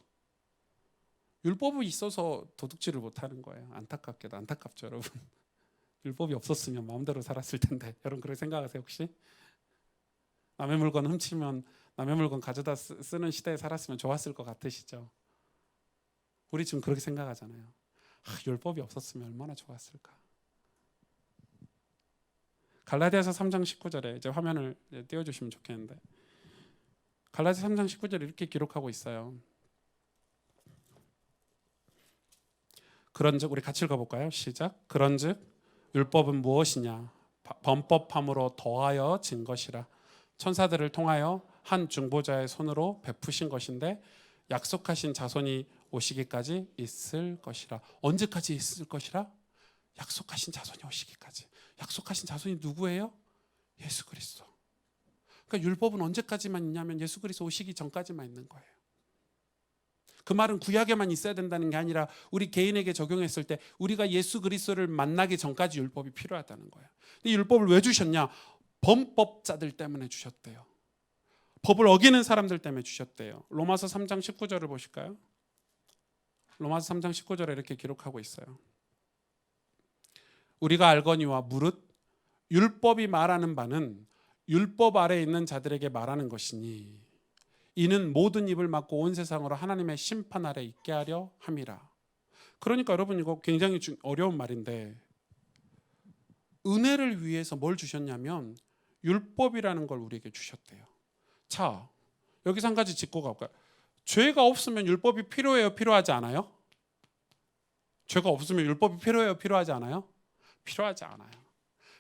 율법이 있어서 도둑질을 못하는 거예요. 안타깝게도. 안타깝죠, 여러분. 율법이 없었으면 마음대로 살았을 텐데. 여러분 그렇게 생각하세요 혹시? 남의 물건 훔치면 남의 물건 가져다 쓰는 시대에 살았으면 좋았을 것 같으시죠? 우리 지금 그렇게 생각하잖아요. 율법이 없었으면 얼마나 좋았을까. 갈라디아서 3장 19절에 이제 화면을 띄워주시면 좋겠는데, 갈라디아서 3장 19절에 이렇게 기록하고 있어요. 그런즉, 우리 같이 읽어볼까요? 시작. 그런즉 율법은 무엇이냐? 범법함으로 더하여 진 것이라. 천사들을 통하여 한 중보자의 손으로 베푸신 것인데 약속하신 자손이 오시기까지 있을 것이라. 언제까지 있을 것이라? 약속하신 자손이 오시기까지. 약속하신 자손이 누구예요? 예수 그리스도. 그러니까 율법은 언제까지만 있냐면 예수 그리스도 오시기 전까지만 있는 거예요. 그 말은 구약에만 있어야 된다는 게 아니라 우리 개인에게 적용했을 때 우리가 예수 그리스도를 만나기 전까지 율법이 필요하다는 거예요. 근데 율법을 왜 주셨냐? 범법자들 때문에 주셨대요. 법을 어기는 사람들 때문에 주셨대요. 로마서 3장 19절을 보실까요? 로마서 3장 19절에 이렇게 기록하고 있어요. 우리가 알거니와 무릇 율법이 말하는 바는 율법 아래에 있는 자들에게 말하는 것이니 이는 모든 입을 막고 온 세상으로 하나님의 심판 아래 있게 하려 함이라. 그러니까 여러분 이거 굉장히 어려운 말인데, 은혜를 위해서 뭘 주셨냐면 율법이라는 걸 우리에게 주셨대요. 자, 여기서 한 가지 짚고 갈까요? 죄가 없으면 율법이 필요해요, 필요하지 않아요? 죄가 없으면 율법이 필요해요, 필요하지 않아요? 필요하지 않아요.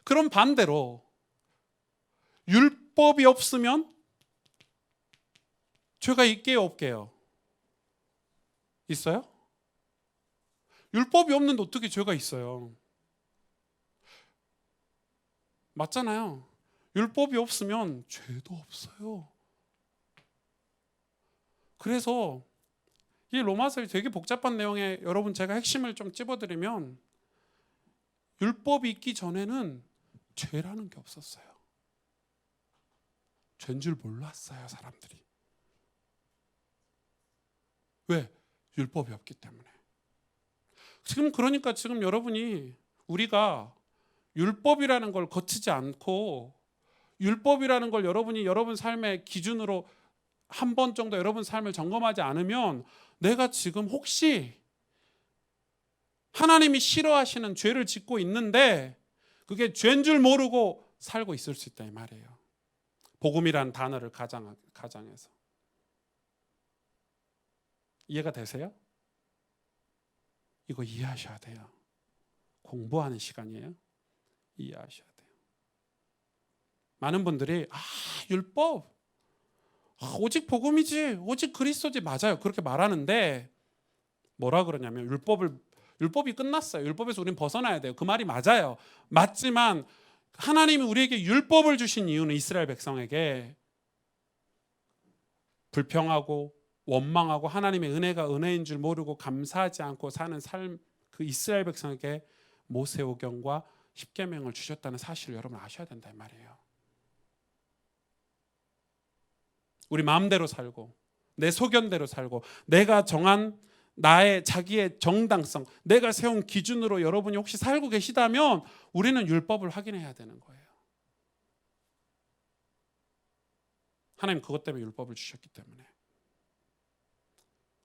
그럼 반대로 율법이 없으면 죄가 있게요, 없게요? 있어요? 율법이 없는데 어떻게 죄가 있어요? 맞잖아요. 율법이 없으면 죄도 없어요. 그래서 이 로마서의 되게 복잡한 내용에 여러분 제가 핵심을 좀 찝어드리면, 율법이 있기 전에는 죄라는 게 없었어요. 죄인 줄 몰랐어요, 사람들이. 왜? 율법이 없기 때문에. 그러니까 지금 여러분이 우리가 율법이라는 걸 거치지 않고 율법이라는 걸 여러분이 여러분 삶의 기준으로 한 번 정도 여러분 삶을 점검하지 않으면 내가 지금 혹시 하나님이 싫어하시는 죄를 짓고 있는데 그게 죄인 줄 모르고 살고 있을 수 있다 이 말이에요. 복음이라는 단어를 가장해서. 이해가 되세요? 이거 이해하셔야 돼요. 공부하는 시간이에요. 이해하셔야 돼요. 많은 분들이 율법 오직 복음이지 오직 그리스도지 맞아요. 그렇게 말하는데 뭐라 그러냐면 율법이 끝났어요. 율법에서 우리는 벗어나야 돼요. 그 말이 맞아요. 맞지만 하나님이 우리에게 율법을 주신 이유는 이스라엘 백성에게 불평하고 원망하고 하나님의 은혜가 은혜인 줄 모르고 감사하지 않고 사는 삶, 그 이스라엘 백성에게 모세오경과 십계명을 주셨다는 사실을 여러분 아셔야 된다 이 말이에요. 우리 마음대로 살고 내 소견대로 살고 내가 정한 나의 자기의 정당성, 내가 세운 기준으로 여러분이 혹시 살고 계시다면 우리는 율법을 확인해야 되는 거예요. 하나님 그것 때문에 율법을 주셨기 때문에.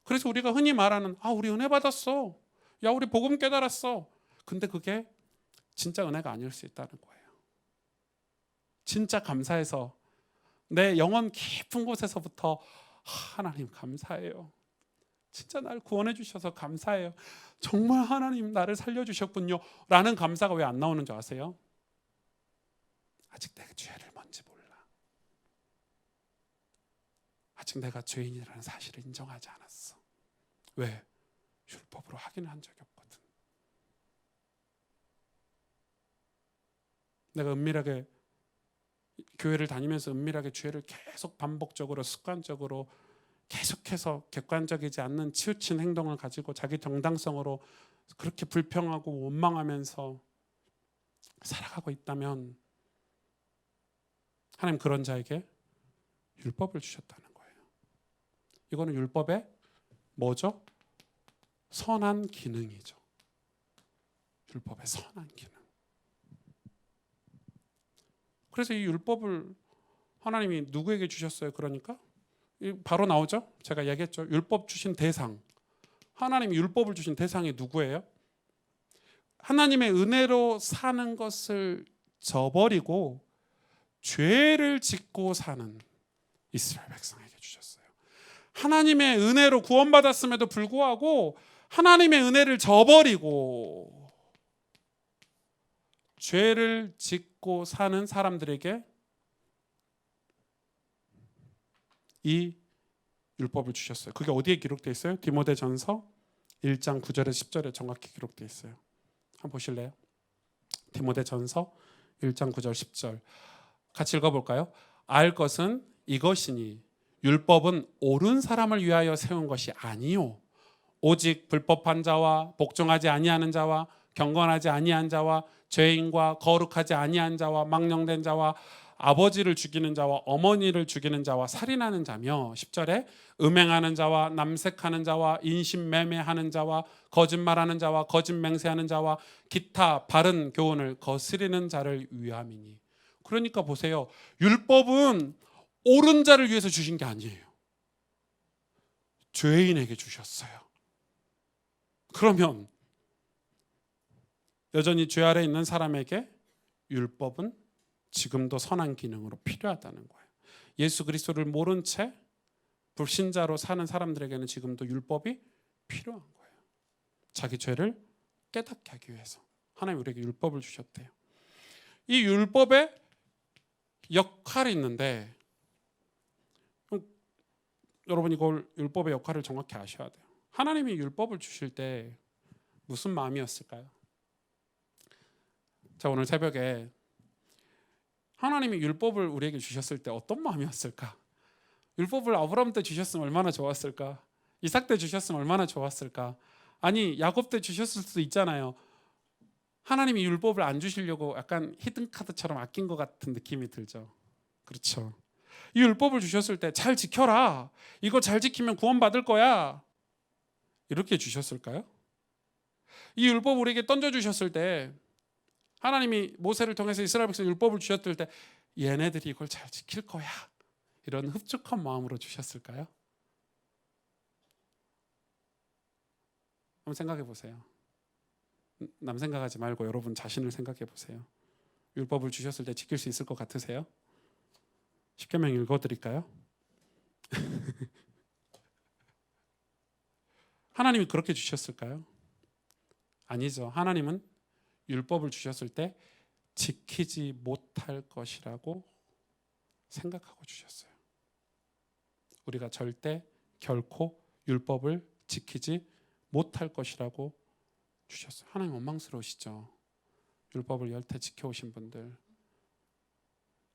그래서 우리가 흔히 말하는 우리 은혜 받았어. 야 우리 복음 깨달았어. 근데 그게 진짜 은혜가 아닐 수 있다는 거예요. 진짜 감사해서 내 영혼 깊은 곳에서부터 하나님 감사해요. 진짜 날 구원해 주셔서 감사해요. 정말 하나님 나를 살려주셨군요 라는 감사가 왜 안 나오는 줄 아세요? 아직 내가 죄를 뭔지 몰라. 아직 내가 죄인이라는 사실을 인정하지 않았어. 왜? 율법으로 확인한 적이 없거든. 내가 은밀하게 교회를 다니면서 은밀하게 죄를 계속 반복적으로 습관적으로 계속해서 객관적이지 않는 치우친 행동을 가지고 자기 정당성으로 그렇게 불평하고 원망하면서 살아가고 있다면 하나님 그런 자에게 율법을 주셨다는 거예요. 이거는 율법의 뭐죠? 선한 기능이죠. 율법의 선한 기능. 그래서 이 율법을 하나님이 누구에게 주셨어요? 그러니까 바로 나오죠. 제가 얘기했죠. 율법 주신 대상. 하나님이 율법을 주신 대상이 누구예요? 하나님의 은혜로 사는 것을 저버리고 죄를 짓고 사는 이스라엘 백성에게 주셨어요. 하나님의 은혜로 구원받았음에도 불구하고 하나님의 은혜를 저버리고 죄를 짓고 사는 사람들에게 이 율법을 주셨어요. 그게 어디에 기록되어 있어요? 디모데전서 1장 9절에 10절에 정확히 기록되어 있어요. 한번 보실래요? 디모데전서 1장 9절 10절 같이 읽어볼까요? 알 것은 이것이니 율법은 옳은 사람을 위하여 세운 것이 아니요 오직 불법한 자와 복종하지 아니하는 자와 경건하지 아니한 자와 죄인과 거룩하지 아니한 자와 망령된 자와 아버지를 죽이는 자와 어머니를 죽이는 자와 살인하는 자며 10절에 음행하는 자와 남색하는 자와 인신매매하는 자와 거짓말하는 자와 거짓 맹세하는 자와 기타 바른 교훈을 거스리는 자를 위함이니. 그러니까 보세요. 율법은 옳은 자를 위해서 주신 게 아니에요. 죄인에게 주셨어요. 그러면 여전히 죄 아래 있는 사람에게 율법은 지금도 선한 기능으로 필요하다는 거예요. 예수 그리스도를 모른 채 불신자로 사는 사람들에게는 지금도 율법이 필요한 거예요. 자기 죄를 깨닫게 하기 위해서 하나님 우리에게 율법을 주셨대요. 이 율법에 역할이 있는데 여러분 이걸 율법의 역할을 정확히 아셔야 돼요. 하나님이 율법을 주실 때 무슨 마음이었을까요? 자, 오늘 새벽에 하나님이 율법을 우리에게 주셨을 때 어떤 마음이었을까? 율법을 아브라함 때 주셨으면 얼마나 좋았을까? 이삭 때 주셨으면 얼마나 좋았을까? 아니 야곱 때 주셨을 수도 있잖아요. 하나님이 율법을 안 주시려고 약간 히든 카드처럼 아낀 것 같은 느낌이 들죠. 그렇죠. 이 율법을 주셨을 때 잘 지켜라. 이거 잘 지키면 구원받을 거야. 이렇게 주셨을까요? 이 율법 우리에게 던져주셨을 때, 하나님이 모세를 통해서 이스라엘 백성 율법을 주셨을 때 얘네들이 이걸 잘 지킬 거야, 이런 흡족한 마음으로 주셨을까요? 한번 생각해 보세요. 남 생각하지 말고 여러분 자신을 생각해 보세요. 율법을 주셨을 때 지킬 수 있을 것 같으세요? 십계명 읽어드릴까요? 하나님이 그렇게 주셨을까요? 아니죠. 하나님은 율법을 주셨을 때 지키지 못할 것이라고 생각하고 주셨어요. 우리가 절대 결코 율법을 지키지 못할 것이라고 주셨어요. 하나님 원망스러우시죠. 율법을 열태 지켜오신 분들.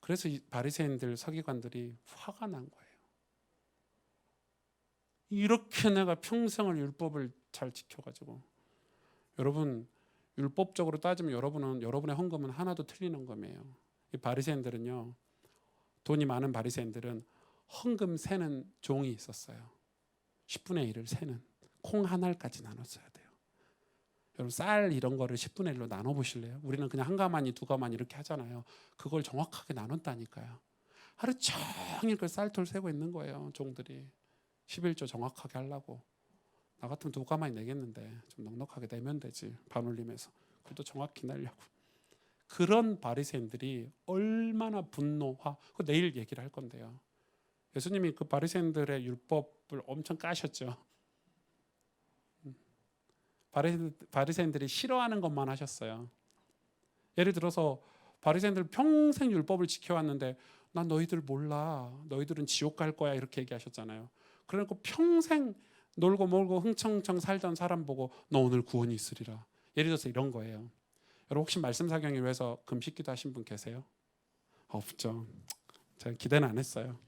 그래서 이 바리새인들, 서기관들이 화가 난 거예요. 이렇게 내가 평생을 율법을 잘 지켜가지고, 여러분 율법적으로 따지면 여러분의 헌금은 하나도 틀린 헌금이에요. 이 바리새인들은요, 돈이 많은 바리새인들은 헌금 세는 종이 있었어요. 10분의 1을 세는, 콩 한 알까지 나눴어야 돼요. 여러분 쌀 이런 거를 10분의 1로 나눠 보실래요? 우리는 그냥 한 가마니 두 가마니 이렇게 하잖아요. 그걸 정확하게 나눴다니까요. 하루 종일 그 쌀톨 세고 있는 거예요. 종들이 11조 정확하게 하려고. 나 같으면 두 가마니 내겠는데 좀 넉넉하게 내면 되지, 반올림해서. 그것도 정확히 내려고. 그런 바리새인들이 얼마나 분노화. 그 내일 얘기를 할 건데요. 예수님이 그 바리새인들의 율법을 엄청 까셨죠. 바리새인들이 싫어하는 것만 하셨어요. 예를 들어서 바리새인들 평생 율법을 지켜왔는데, 난 너희들 몰라, 너희들은 지옥 갈 거야, 이렇게 얘기하셨잖아요. 그러니까 평생 놀고 몰고 흥청청 살던 사람 보고 너 오늘 구원이 있으리라. 예를 들어서 이런 거예요. 여러분 혹시 말씀 사경을 위해서 금식기도 하신 분 계세요? 없죠. 제가 기대는 안 했어요.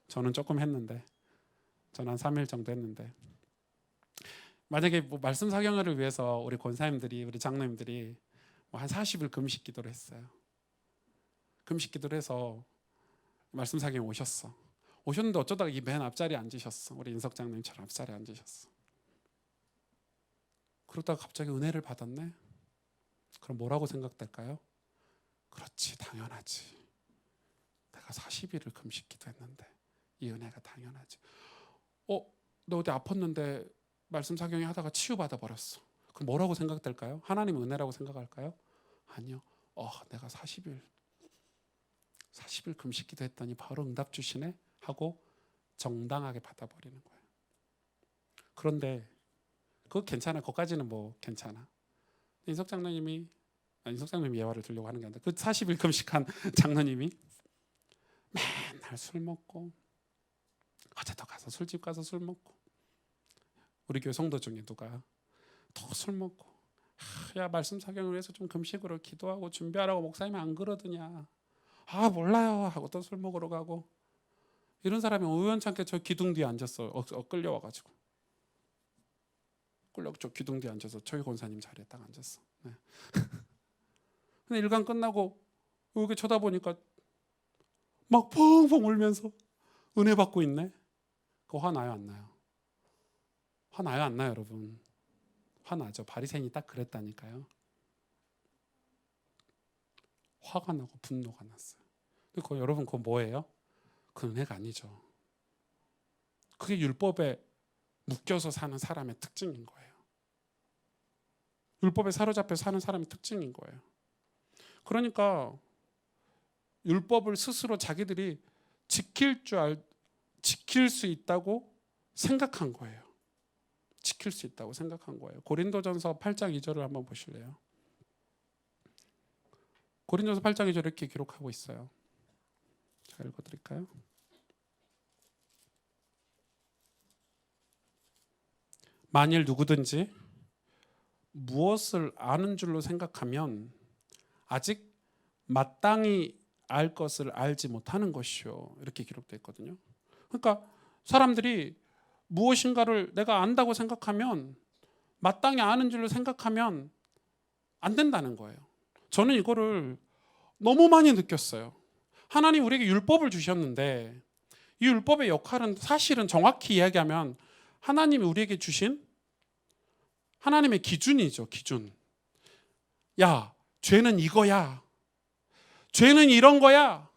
저는 조금 했는데, 저는 한 3일 정도 했는데, 만약에 뭐 말씀 사경회를 위해서 우리 권사님들이, 우리 장로님들이 뭐 한 40일 금식 기도를 했어요. 금식 기도를 해서 말씀 사경회 오셨는데 어쩌다가 이 맨 앞자리에 앉으셨어. 우리 인석 장로님처럼 앞자리에 앉으셨어. 그러다가 갑자기 은혜를 받았네. 그럼 뭐라고 생각될까요? 그렇지, 당연하지. 내가 40일을 금식 기도했는데 이 은혜가 당연하지. 너 어디 아팠는데 말씀 사경회 하다가 치유받아 버렸어. 그럼 뭐라고 생각될까요? 하나님 은혜라고 생각할까요? 아니요. 내가 40일 금식 기도했더니 바로 응답 주시네 하고 정당하게 받아버리는 거예요. 그런데 그거 괜찮아. 거기까지는 뭐 괜찮아. 인석 장로님이 예화를 들려고 하는 게 아니라, 그 40일 금식한 장로님이 맨날 술 먹고, 어제도 가서 술집 가서 술 먹고, 우리 교회 성도 중에 누가 더 술 먹고, 야 말씀 사경을 위해서 좀 금식으로 기도하고 준비하라고 목사님이 안 그러더냐. 몰라요 하고 또 술 먹으러 가고. 이런 사람이 우연찮게 저 기둥 뒤에 앉았어. 끌려와가지고 저 기둥 뒤에 앉아서 저희 권사님 자리에 딱 앉았어. 네. 근데 일강 끝나고 여기 쳐다보니까 막 펑펑 울면서 은혜 받고 있네. 그거 화나요 안 나요? 화나요 안 나요 여러분? 화나죠. 바리새인이 딱 그랬다니까요. 화가 나고 분노가 났어요. 근데 여러분 그거 뭐예요? 그 은혜가 아니죠. 그게 율법에 묶여서 사는 사람의 특징인 거예요. 율법에 사로잡혀 사는 사람의 특징인 거예요. 그러니까 율법을 스스로 자기들이 지킬 수 있다고 생각한 거예요. 지킬 수 있다고 생각한 거예요. 고린도전서 8장 2절을 한번 보실래요? 고린도전서 8장 2절 이렇게 기록하고 있어요. 제가 읽어드릴까요? 만일 누구든지 무엇을 아는 줄로 생각하면 아직 마땅히 알 것을 알지 못하는 것이요, 이렇게 기록되어 있거든요. 그러니까 사람들이 무엇인가를 내가 안다고 생각하면, 마땅히 아는 줄로 생각하면 안 된다는 거예요. 저는 이거를 너무 많이 느꼈어요. 하나님 우리에게 율법을 주셨는데, 이 율법의 역할은 사실은 정확히 이야기하면 하나님이 우리에게 주신 하나님의 기준이죠. 기준. 야, 죄는 이거야. 죄는 이런 거야.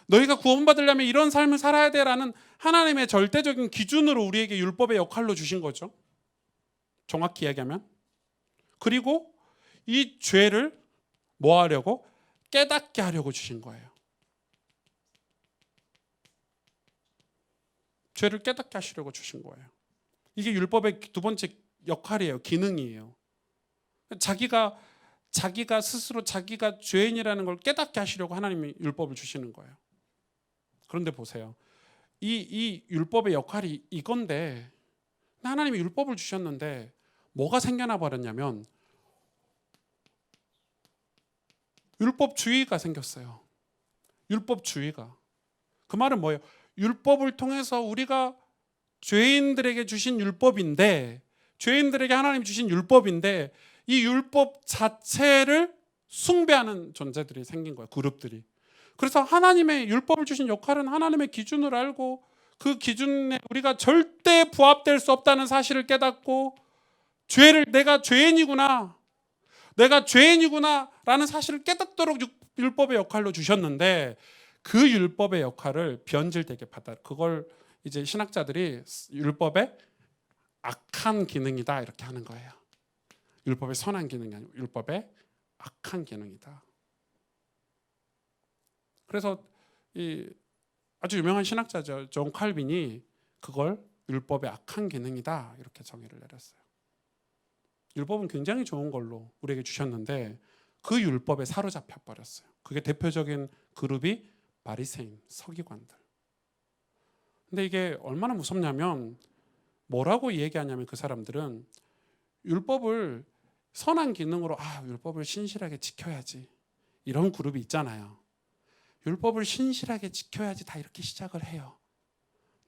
너희가 구원받으려면 이런 삶을 살아야 돼라는 하나님의 절대적인 기준으로 우리에게 율법의 역할로 주신 거죠. 정확히 이야기하면. 그리고 이 죄를 뭐 하려고? 깨닫게 하려고 주신 거예요. 죄를 깨닫게 하시려고 주신 거예요. 이게 율법의 두 번째 역할이에요. 기능이에요. 자기가 스스로 자기가 죄인이라는 걸 깨닫게 하시려고 하나님이 율법을 주시는 거예요. 그런데 보세요. 이 율법의 역할이 이건데 하나님이 율법을 주셨는데 뭐가 생겨나 버렸냐면 율법주의가 생겼어요. 율법주의가. 그 말은 뭐예요? 율법을 통해서 우리가 죄인들에게 주신 율법인데, 죄인들에게 하나님이 주신 율법인데 이 율법 자체를 숭배하는 존재들이 생긴 거예요. 그룹들이. 그래서 하나님의 율법을 주신 역할은 하나님의 기준을 알고 그 기준에 우리가 절대 부합될 수 없다는 사실을 깨닫고 죄를 내가 죄인이구나 라는 사실을 깨닫도록 율법의 역할로 주셨는데 그 율법의 역할을 변질되게 받아. 그걸 이제 신학자들이 율법의 악한 기능이다 이렇게 하는 거예요. 율법의 선한 기능이 아니고 율법의 악한 기능이다. 그래서 이 아주 유명한 신학자죠. 존 칼빈이 그걸 율법의 악한 기능이다 이렇게 정의를 내렸어요. 율법은 굉장히 좋은 걸로 우리에게 주셨는데 그 율법에 사로잡혀 버렸어요. 그게 대표적인 그룹이 바리새인, 서기관들. 근데 이게 얼마나 무섭냐면 뭐라고 얘기하냐면 그 사람들은 율법을 선한 기능으로 율법을 신실하게 지켜야지 이런 그룹이 있잖아요. 율법을 신실하게 지켜야지 다 이렇게 시작을 해요.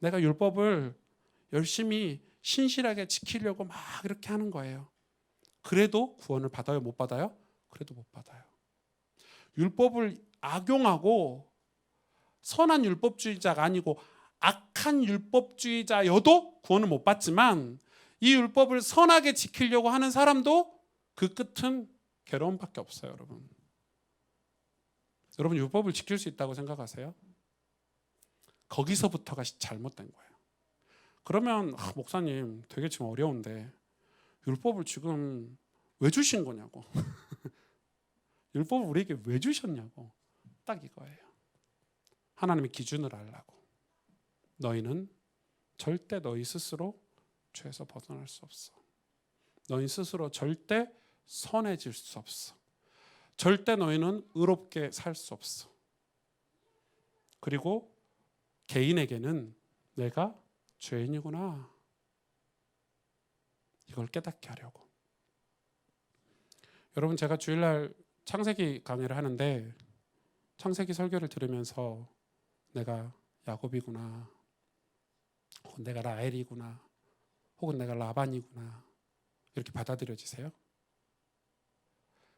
내가 율법을 열심히 신실하게 지키려고 막 이렇게 하는 거예요. 그래도 구원을 받아요? 못 받아요? 그래도 못 받아요. 율법을 악용하고 선한 율법주의자가 아니고 악한 율법주의자여도 구원을 못 받지만 이 율법을 선하게 지키려고 하는 사람도 그 끝은 괴로움밖에 없어요, 여러분. 여러분 율법을 지킬 수 있다고 생각하세요? 거기서부터가 잘못된 거예요. 그러면 목사님 되게 지금 어려운데 율법을 지금 왜 주신 거냐고. 율법을 우리에게 왜 주셨냐고. 딱 이거예요. 하나님의 기준을 알라고. 너희는 절대 너희 스스로 죄에서 벗어날 수 없어. 너희 스스로 절대 선해질 수 없어. 절대 너희는 의롭게 살 수 없어. 그리고 개인에게는 내가 죄인이구나. 이걸 깨닫게 하려고. 여러분 제가 주일날 창세기 강의를 하는데 창세기 설교를 들으면서 내가 야곱이구나. 혹은 내가 라헬이구나. 혹은 내가 라반이구나. 이렇게 받아들여지세요?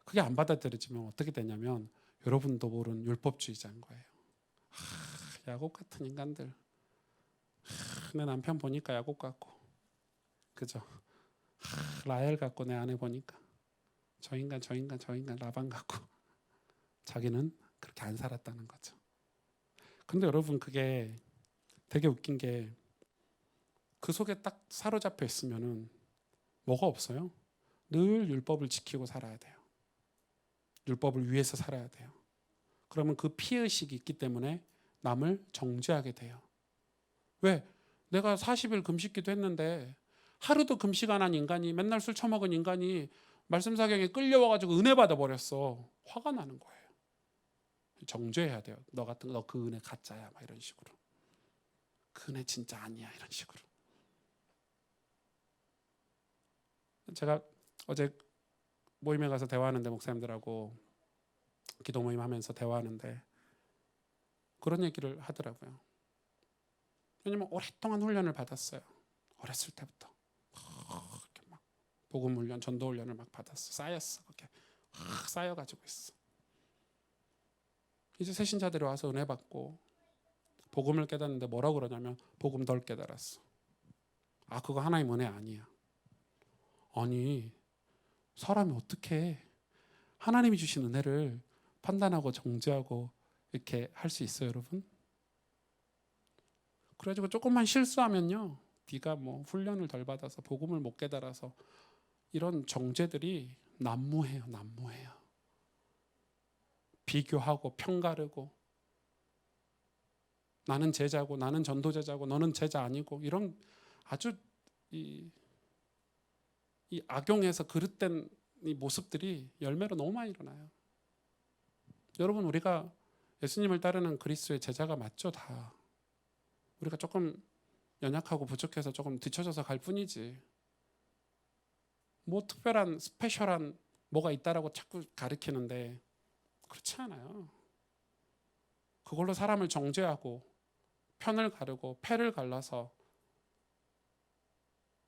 그게 안 받아들여지면 어떻게 되냐면 여러분도 모르는 율법주의자인 거예요. 야곱 같은 인간들. 내 남편 보니까 야곱 같고, 그죠? 라헬 같고 내 아내 보니까 저 인간 라반 같고 자기는 그렇게 안 살았다는 거죠. 근데 여러분 그게 되게 웃긴 게 그 속에 딱 사로잡혀 있으면은 뭐가 없어요? 늘 율법을 지키고 살아야 돼요. 율법을 위해서 살아야 돼요. 그러면 그 피의식이 있기 때문에 남을 정죄하게 돼요. 왜? 내가 40일 금식기도 했는데 하루도 금식 안 한 인간이 맨날 술 처먹은 인간이 말씀사경에 끌려와가지고 은혜 받아버렸어. 화가 나는 거예요. 정죄해야 돼요. 너 그 은혜 가짜야 막 이런 식으로. 그 은혜 진짜 아니야 이런 식으로. 제가 어제 모임에 가서 대화하는데 목사님들하고 기도 모임 하면서 대화하는데 그런 얘기를 하더라고요. 왜냐면 오랫동안 훈련을 받았어요. 어렸을 때부터 이렇게 막 복음 훈련, 전도 훈련을 막 받았어. 쌓였어. 그렇게 쌓여가지고 있어. 이제 새신자들이 와서 은혜 받고 복음을 깨닫는데 뭐라고 그러냐면 복음 덜 깨달았어. 그거 하나님 은혜 아니야. 아니, 사람이 어떻게 하나님이 주신 은혜를 판단하고 정죄하고 이렇게 할 수 있어요, 여러분? 그래가지고 조금만 실수하면요, 네가 뭐 훈련을 덜 받아서 복음을 못 깨달아서 이런 정죄들이 난무해요. 비교하고 평가르고 나는 제자고 나는 전도제자고 너는 제자 아니고 이런 아주 이 악용해서 그릇된 이 모습들이 열매로 너무 많이 일어나요. 여러분, 우리가 예수님을 따르는 그리스도의 제자가 맞죠? 다. 우리가 조금 연약하고 부족해서 조금 뒤처져서 갈 뿐이지, 뭐 특별한 스페셜한 뭐가 있다라고 자꾸 가르치는데 그렇지 않아요. 그걸로 사람을 정죄하고 편을 가르고 패를 갈라서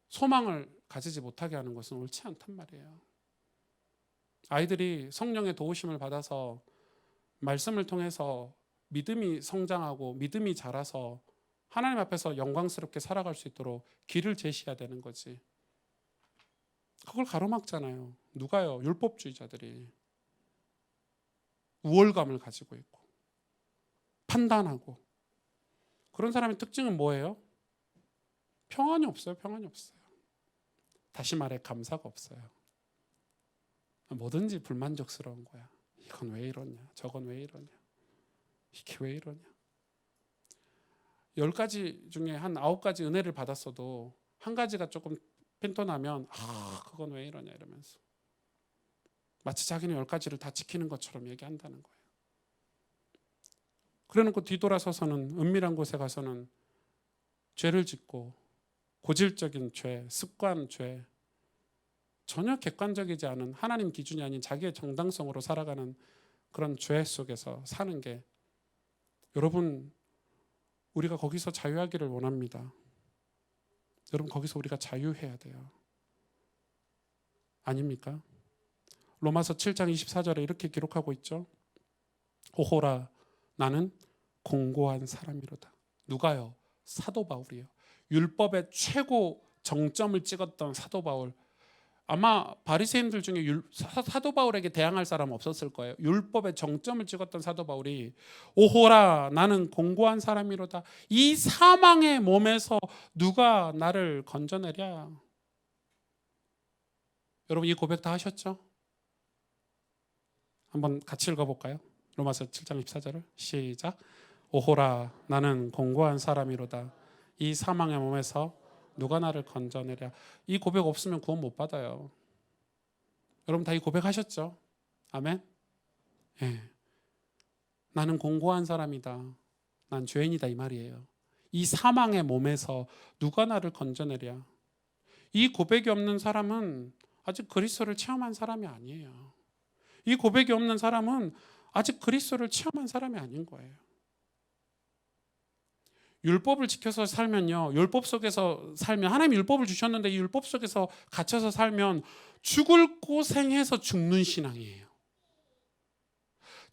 소망을 가지지 못하게 하는 것은 옳지 않단 말이에요. 아이들이 성령의 도우심을 받아서 말씀을 통해서 믿음이 성장하고 믿음이 자라서 하나님 앞에서 영광스럽게 살아갈 수 있도록 길을 제시해야 되는 거지. 그걸 가로막잖아요. 누가요? 율법주의자들이. 우월감을 가지고 있고 판단하고. 그런 사람의 특징은 뭐예요? 평안이 없어요. 다시 말해 감사가 없어요. 뭐든지 불만족스러운 거야. 이건 왜 이러냐, 저건 왜 이러냐, 이게 왜 이러냐. 10가지 중에 한 9가지 은혜를 받았어도 한 가지가 조금 핀토나면 그건 왜 이러냐 이러면서 마치 자기는 10가지를 다 지키는 것처럼 얘기한다는 거예요. 그래놓고 뒤돌아서서는 은밀한 곳에 가서는 죄를 짓고 고질적인 죄, 습관 죄, 전혀 객관적이지 않은 하나님 기준이 아닌 자기의 정당성으로 살아가는 그런 죄 속에서 사는 게, 여러분, 우리가 거기서 자유하기를 원합니다. 여러분, 거기서 우리가 자유해야 돼요. 아닙니까? 로마서 7장 24절에 이렇게 기록하고 있죠. 오호라, 나는 공고한 사람이로다. 누가요? 사도 바울이요. 율법의 최고 정점을 찍었던 사도 바울. 아마 바리새인들 중에 사도 바울에게 대항할 사람 없었을 거예요. 율법의 정점을 찍었던 사도 바울이 오호라, 나는 공고한 사람이로다. 이 사망의 몸에서 누가 나를 건져내랴. 여러분, 이 고백 다 하셨죠? 한번 같이 읽어볼까요? 로마서 7장 24절을 시작. 오호라, 나는 공고한 사람이로다. 이 사망의 몸에서 누가 나를 건져내랴. 이 고백 없으면 구원 못 받아요. 여러분 다 이 고백 하셨죠? 아멘. 예. 나는 공고한 사람이다. 난 죄인이다, 이 말이에요. 이 사망의 몸에서 누가 나를 건져내랴. 이 고백이 없는 사람은 아직 그리스도를 체험한 사람이 아니에요. 이 고백이 없는 사람은 아직 그리스도를 체험한 사람이 아닌 거예요. 율법을 지켜서 살면요, 율법 속에서 살면, 하나님 율법을 주셨는데 이 율법 속에서 갇혀서 살면 죽을 고생해서 죽는 신앙이에요.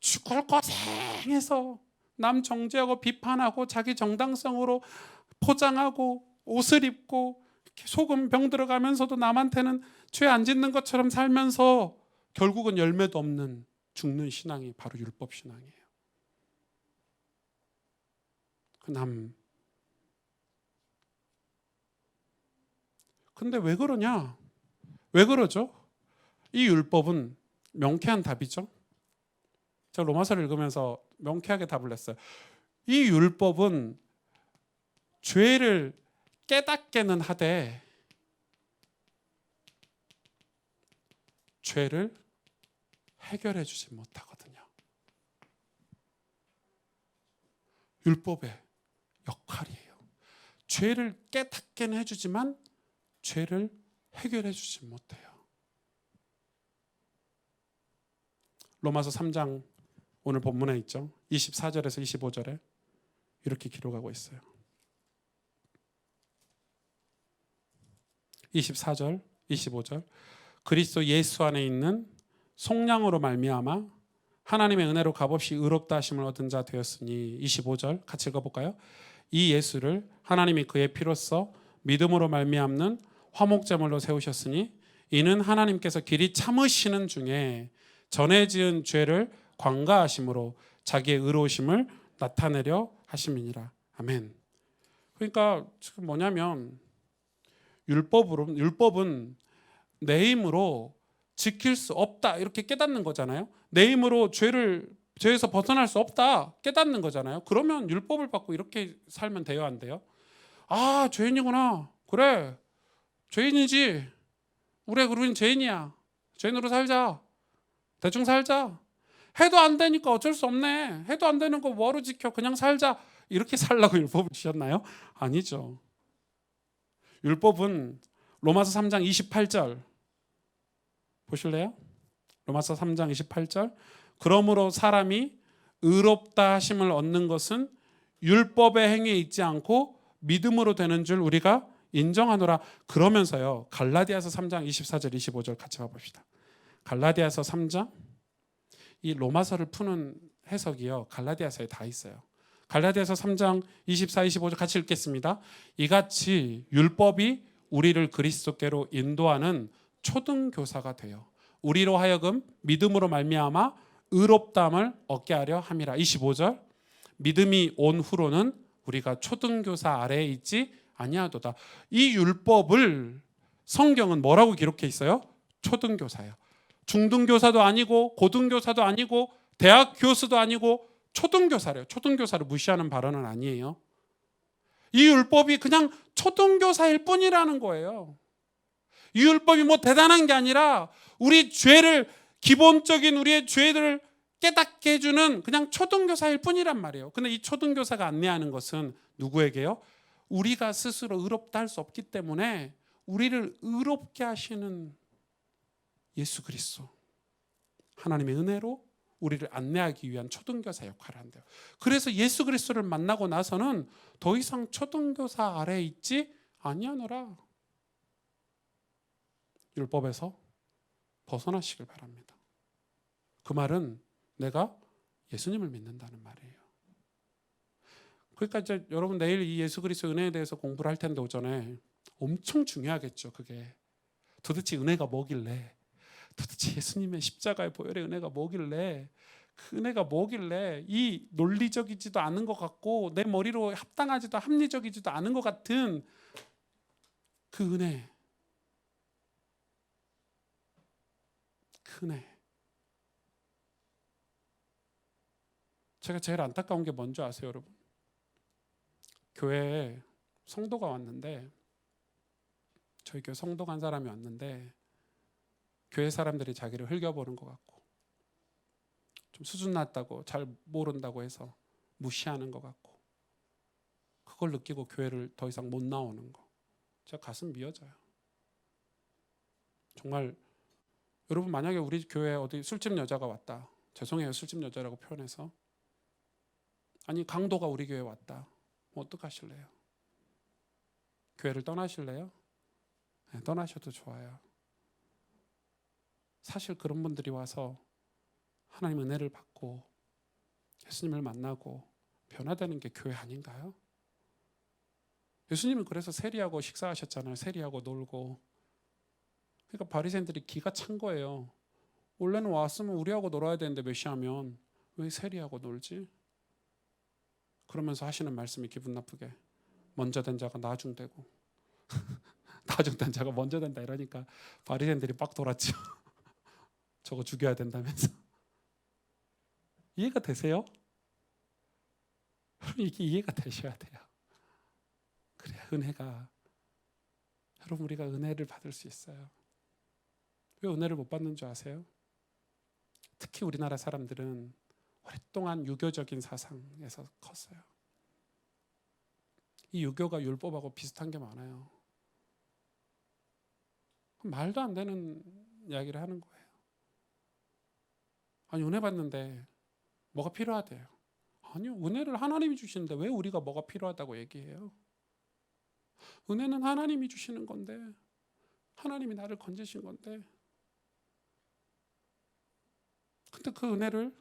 죽을 고생해서 남 정죄하고 비판하고 자기 정당성으로 포장하고 옷을 입고 소금 병 들어가면서도 남한테는 죄 안 짓는 것처럼 살면서 결국은 열매도 없는 죽는 신앙이 바로 율법 신앙이에요. 근데 왜 그러냐? 왜 그러죠? 이 율법은 명쾌한 답이죠. 제가 로마서를 읽으면서 명쾌하게 답을 냈어요. 이 율법은 죄를 깨닫게는 하되 죄를 해결해 주지 못하거든요. 율법의 역할이에요. 죄를 깨닫게는 해주지만 죄를 해결해 주지 못해요. 로마서 3장 오늘 본문에 있죠. 24절에서 25절에 이렇게 기록하고 있어요. 24절, 25절. 그리스도 예수 안에 있는 속량으로 말미암아 하나님의 은혜로 값없이 의롭다 하심을 얻은 자 되었으니. 25절 같이 읽어볼까요? 이 예수를 하나님이 그의 피로써 믿음으로 말미암는 화목제물로 세우셨으니 이는 하나님께서 길이 참으시는 중에 전에 지은 죄를 관가하심으로 자기의 의로우심을 나타내려 하심이니라. 아멘. 그러니까 지금 뭐냐면 율법은 내 힘으로 지킬 수 없다 이렇게 깨닫는 거잖아요. 내 힘으로 죄에서 벗어날 수 없다 깨닫는 거잖아요. 그러면 율법을 받고 이렇게 살면 돼요, 안 돼요? 아, 죄인이구나. 그래, 죄인이지. 우린 죄인이야. 죄인으로 살자. 대충 살자. 해도 안 되니까 어쩔 수 없네. 해도 안 되는 거 뭐하러 지켜? 그냥 살자. 이렇게 살라고 율법을 주셨나요? 아니죠. 율법은 로마서 3장 28절 보실래요? 로마서 3장 28절. 그러므로 사람이 의롭다 하심을 얻는 것은 율법의 행위에 있지 않고 믿음으로 되는 줄 우리가 인정하노라. 그러면서요, 갈라디아서 3장 24절 25절 같이 봐봅시다. 갈라디아서 3장, 이 로마서를 푸는 해석이요 갈라디아서에 다 있어요. 갈라디아서 3장 24, 25절 같이 읽겠습니다. 이같이 율법이 우리를 그리스도께로 인도하는 초등교사가 되어 우리로 하여금 믿음으로 말미암아 의롭다함을 얻게 하려 함이라. 25절. 믿음이 온 후로는 우리가 초등교사 아래에 있지 아니하도다. 이 율법을 성경은 뭐라고 기록해 있어요? 초등교사예요. 중등교사도 아니고 고등교사도 아니고 대학 교수도 아니고 초등교사래요. 초등교사를 무시하는 발언은 아니에요. 이 율법이 그냥 초등교사일 뿐이라는 거예요. 이 율법이 뭐 대단한 게 아니라 우리 죄를, 기본적인 우리의 죄를 깨닫게 해주는 그냥 초등교사일 뿐이란 말이에요. 근데 이 초등교사가 안내하는 것은 누구에게요? 우리가 스스로 의롭다 할 수 없기 때문에 우리를 의롭게 하시는 예수 그리스도, 하나님의 은혜로 우리를 안내하기 위한 초등교사 역할을 한대요. 그래서 예수 그리스도를 만나고 나서는 더 이상 초등교사 아래에 있지 아니하노라. 율법에서 벗어나시길 바랍니다. 그 말은 내가 예수님을 믿는다는 말이에요. 그러니까 이제 여러분 내일 이 예수 그리스도 은혜에 대해서 공부를 할 텐데 오전에 엄청 중요하겠죠. 그게 도대체 은혜가 뭐길래, 도대체 예수님의 십자가의 보혈의 은혜가 뭐길래, 그 은혜가 뭐길래 이 논리적이지도 않은 것 같고 내 머리로 합당하지도 합리적이지도 않은 것 같은 그 은혜, 그 은혜. 제가 제일 안타까운 게 뭔지 아세요, 여러분? 교회에 성도가 왔는데, 저희 교회 성도가 한 사람이 왔는데 교회 사람들이 자기를 흘겨보는 것 같고 좀 수준 낮다고 잘 모른다고 해서 무시하는 것 같고, 그걸 느끼고 교회를 더 이상 못 나오는 거, 제가 가슴 미어져요. 정말 여러분, 만약에 우리 교회에 어디 술집 여자가 왔다, 죄송해요 술집 여자라고 표현해서, 아니 강도가 우리 교회에 왔다, 어떡하실래요? 교회를 떠나실래요? 네, 떠나셔도 좋아요. 사실 그런 분들이 와서 하나님 은혜를 받고 예수님을 만나고 변화되는 게 교회 아닌가요? 예수님은 그래서 세리하고 식사하셨잖아요. 세리하고 놀고. 그러니까 바리새인들이 기가 찬 거예요. 원래는 왔으면 우리하고 놀아야 되는데 메시아면 왜 세리하고 놀지? 그러면서 하시는 말씀이 기분 나쁘게, 먼저 된 자가 나중되고 나중된 자가 먼저 된다 이러니까 바리새인들이 빡 돌았죠. 저거 죽여야 된다면서. 이해가 되세요? 이게 이해가 되셔야 돼요. 그래야 은혜가, 여러분 우리가 은혜를 받을 수 있어요. 왜 은혜를 못 받는 줄 아세요? 특히 우리나라 사람들은 오랫동안 유교적인 사상에서 컸어요. 이 유교가 율법하고 비슷한 게 많아요. 말도 안 되는 이야기를 하는 거예요. 아니 은혜 받는데 뭐가 필요하대요. 아니요, 은혜를 하나님이 주시는데 왜 우리가 뭐가 필요하다고 얘기해요? 은혜는 하나님이 주시는 건데, 하나님이 나를 건지신 건데, 근데 그 은혜를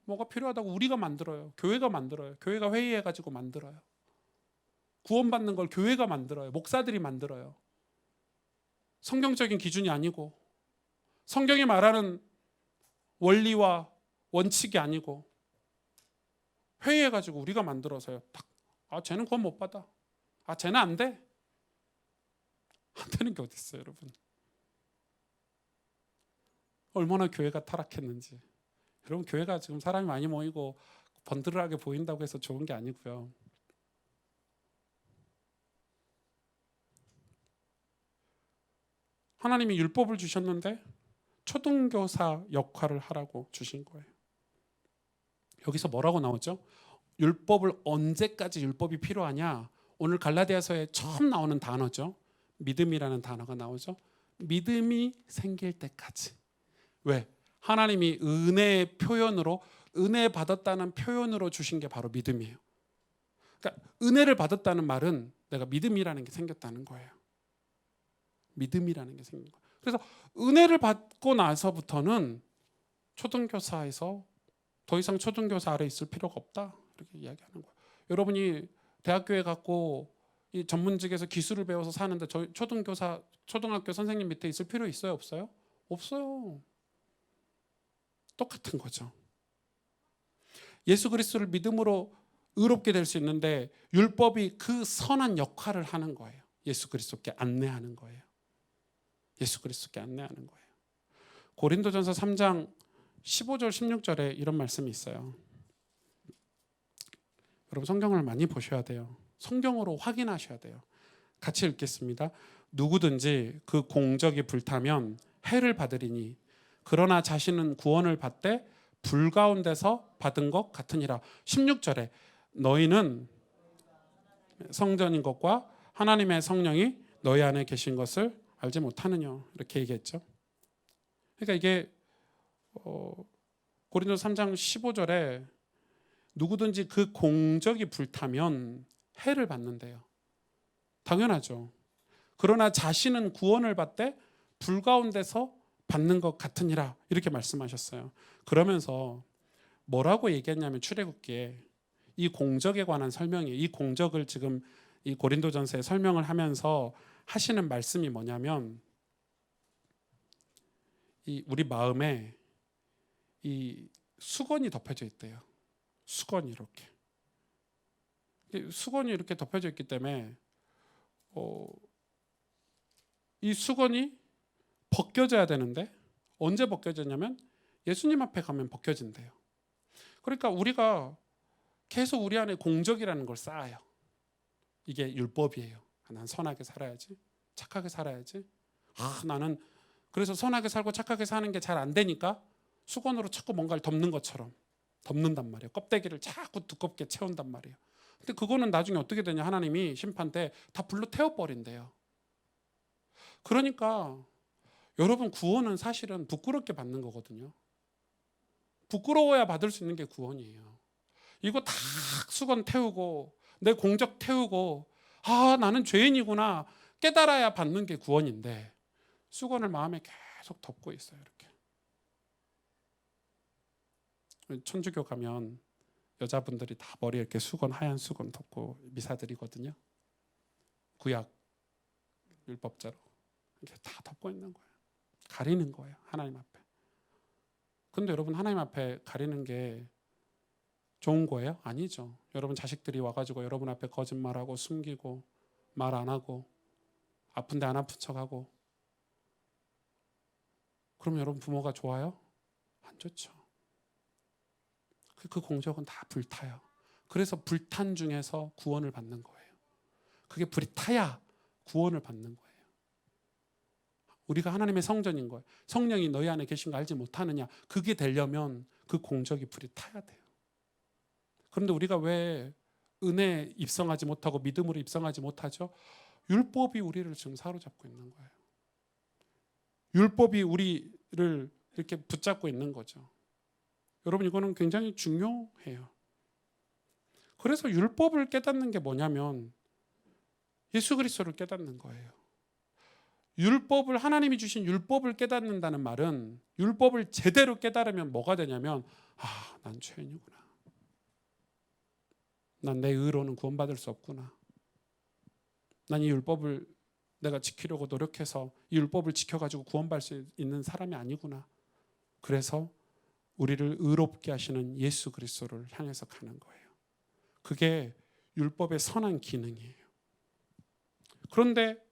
뭐가 필요하다고 우리가 만들어요. 교회가 만들어요. 교회가 회의해가지고 만들어요. 구원받는 걸 교회가 만들어요. 목사들이 만들어요. 성경적인 기준이 아니고 성경이 말하는 원리와 원칙이 아니고 회의해가지고 우리가 만들어서요. 딱, 쟤는 구원 못 받아. 쟤는 안 돼. 안 되는 게 어디 있어요, 여러분? 얼마나 교회가 타락했는지. 여러분, 교회가 지금 사람이 많이 모이고 번들하게 보인다고 해서 좋은 게 아니고요. 하나님이 율법을 주셨는데 초등교사 역할을 하라고 주신 거예요. 여기서 뭐라고 나오죠? 율법을 언제까지 율법이 필요하냐? 오늘 갈라디아서에 처음 나오는 단어죠. 믿음이라는 단어가 나오죠. 믿음이 생길 때까지. 왜? 하나님이 은혜의 표현으로, 은혜 받았다는 표현으로 주신 게 바로 믿음이에요. 그러니까 은혜를 받았다는 말은 내가 믿음이라는 게 생겼다는 거예요. 믿음이라는 게 생긴 거예요. 그래서 은혜를 받고 나서부터는 초등교사에서 더 이상 초등교사 아래 있을 필요가 없다, 이렇게 이야기하는 거예요. 여러분이 대학교에 갔고 이 전문직에서 기술을 배워서 사는데 저희 초등학교 선생님 밑에 있을 필요 있어요, 없어요? 없어요. 똑같은 거죠. 예수 그리스도를 믿음으로 의롭게 될 수 있는데 율법이 그 선한 역할을 하는 거예요. 예수 그리스도께 안내하는 거예요. 예수 그리스도께 안내하는 거예요. 고린도전서 3장 15절 16절에 이런 말씀이 있어요. 여러분, 성경을 많이 보셔야 돼요. 성경으로 확인하셔야 돼요. 같이 읽겠습니다. 누구든지 그 공적이 불타면 해를 받으리니 그러나 자신은 구원을 받되 불 가운데서 받은 것 같으니라. 16절에 너희는 성전인 것과 하나님의 성령이 너희 안에 계신 것을 알지 못하느냐, 이렇게 얘기했죠. 그러니까 이게 고린도서 3장 15절에 누구든지 그 공적이 불타면 해를 받는데요. 당연하죠. 그러나 자신은 구원을 받되 불 가운데서 받는 것 같으니라, 이렇게 말씀하셨어요. 그러면서 뭐라고 얘기했냐면 출애굽기에 이 공적에 관한 설명이, 이 공적을 지금 이 고린도전서에 설명을 하면서 하시는 말씀이 뭐냐면 이 우리 마음에 이 수건이 덮여져 있대요. 수건이 이렇게 덮여져 있기 때문에 이 수건이 벗겨져야 되는데 언제 벗겨졌냐면 예수님 앞에 가면 벗겨진대요. 그러니까 우리가 계속 우리 안에 공적이라는 걸 쌓아요. 이게 율법이에요. 난 선하게 살아야지, 착하게 살아야지. 나는 그래서 선하게 살고 착하게 사는 게 잘 안 되니까 수건으로 자꾸 뭔가를 덮는 것처럼 덮는단 말이에요. 껍데기를 자꾸 두껍게 채운단 말이에요. 근데 그거는 나중에 어떻게 되냐, 하나님이 심판 때 다 불로 태워버린대요. 그러니까 여러분, 구원은 사실은 부끄럽게 받는 거거든요. 부끄러워야 받을 수 있는 게 구원이에요. 이거 다 수건 태우고 내 공적 태우고 나는 죄인이구나 깨달아야 받는 게 구원인데 수건을 마음에 계속 덮고 있어요. 이렇게 천주교 가면 여자분들이 다 머리에 이렇게 수건, 하얀 수건 덮고 미사드리거든요. 구약 율법자로 이렇게 다 덮고 있는 거예요. 가리는 거예요, 하나님 앞에. 근데 여러분, 하나님 앞에 가리는 게 좋은 거예요? 아니죠. 여러분 자식들이 와가지고 여러분 앞에 거짓말하고 숨기고 말 안 하고 아픈데 안 아픈 척하고 그럼 여러분 부모가 좋아요? 안 좋죠. 그 공적은 다 불타요. 그래서 불탄 중에서 구원을 받는 거예요. 그게 불이 타야 구원을 받는 거예요. 우리가 하나님의 성전인 거예요. 성령이 너희 안에 계신 거 알지 못하느냐. 그게 되려면 그 공적이 불이 타야 돼요. 그런데 우리가 왜 은혜에 입성하지 못하고 믿음으로 입성하지 못하죠? 율법이 우리를 지금 사로잡고 있는 거예요. 율법이 우리를 이렇게 붙잡고 있는 거죠. 여러분, 이거는 굉장히 중요해요. 그래서 율법을 깨닫는 게 뭐냐면 예수 그리스도를 깨닫는 거예요. 율법을, 하나님이 주신 율법을 깨닫는다는 말은 율법을 제대로 깨달으면 뭐가 되냐면 난 죄인이구나. 난 내 의로는 구원받을 수 없구나. 난 이 율법을 내가 지키려고 노력해서 이 율법을 지켜가지고 구원받을 수 있는 사람이 아니구나. 그래서 우리를 의롭게 하시는 예수 그리스도를 향해서 가는 거예요. 그게 율법의 선한 기능이에요. 그런데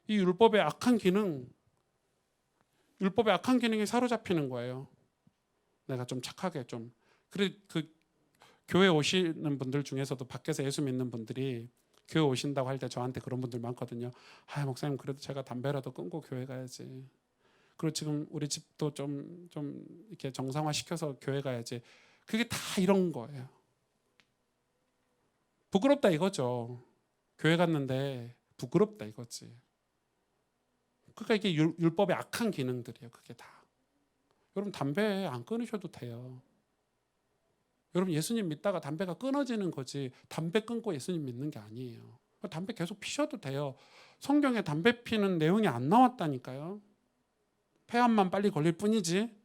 이 율법의 악한 기능에 사로잡히는 거예요. 내가 좀 착하게 좀. 그 교회 오시는 분들 중에서도 밖에서 예수 믿는 분들이 교회 오신다고 할 때 저한테 그런 분들 많거든요. 아, 목사님 그래도 제가 담배라도 끊고 교회 가야지. 그리고 지금 우리 집도 좀 이렇게 정상화 시켜서 교회 가야지. 그게 다 이런 거예요. 부끄럽다 이거죠. 교회 갔는데 부끄럽다 이거지. 그러니까 이게 율법의 악한 기능들이에요. 그게 다. 여러분 담배 안 끊으셔도 돼요. 여러분 예수님 믿다가 담배가 끊어지는 거지 담배 끊고 예수님 믿는 게 아니에요. 담배 계속 피셔도 돼요. 성경에 담배 피는 내용이 안 나왔다니까요. 폐암만 빨리 걸릴 뿐이지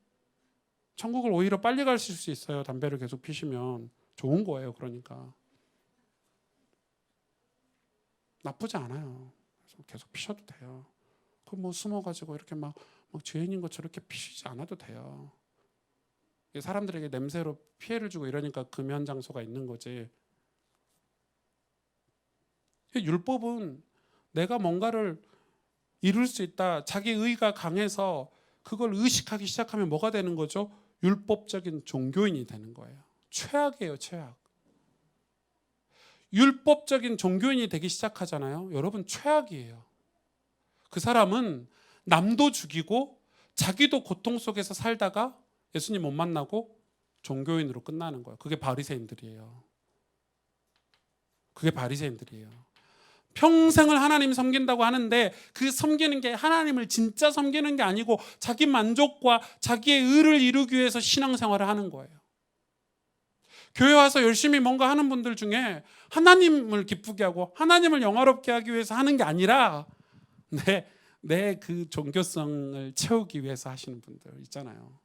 천국을 오히려 빨리 갈 수 있어요. 담배를 계속 피시면 좋은 거예요. 그러니까 나쁘지 않아요. 그래서 계속 피셔도 돼요. 그 뭐 숨어가지고 이렇게 막 죄인인 것처럼 이렇게 피시지 않아도 돼요. 사람들에게 냄새로 피해를 주고 이러니까 금연 장소가 있는 거지. 율법은 내가 뭔가를 이룰 수 있다. 자기 의가 강해서 그걸 의식하기 시작하면 뭐가 되는 거죠? 율법적인 종교인이 되는 거예요. 최악이에요, 최악. 율법적인 종교인이 되기 시작하잖아요. 여러분 최악이에요. 그 사람은 남도 죽이고 자기도 고통 속에서 살다가 예수님 못 만나고 종교인으로 끝나는 거예요. 그게 바리새인들이에요. 그게 바리새인들이에요. 평생을 하나님 섬긴다고 하는데 그 섬기는 게 하나님을 진짜 섬기는 게 아니고 자기 만족과 자기의 의를 이루기 위해서 신앙생활을 하는 거예요. 교회 와서 열심히 뭔가 하는 분들 중에 하나님을 기쁘게 하고 하나님을 영화롭게 하기 위해서 하는 게 아니라 내 그 종교성을 채우기 위해서 하시는 분들 있잖아요.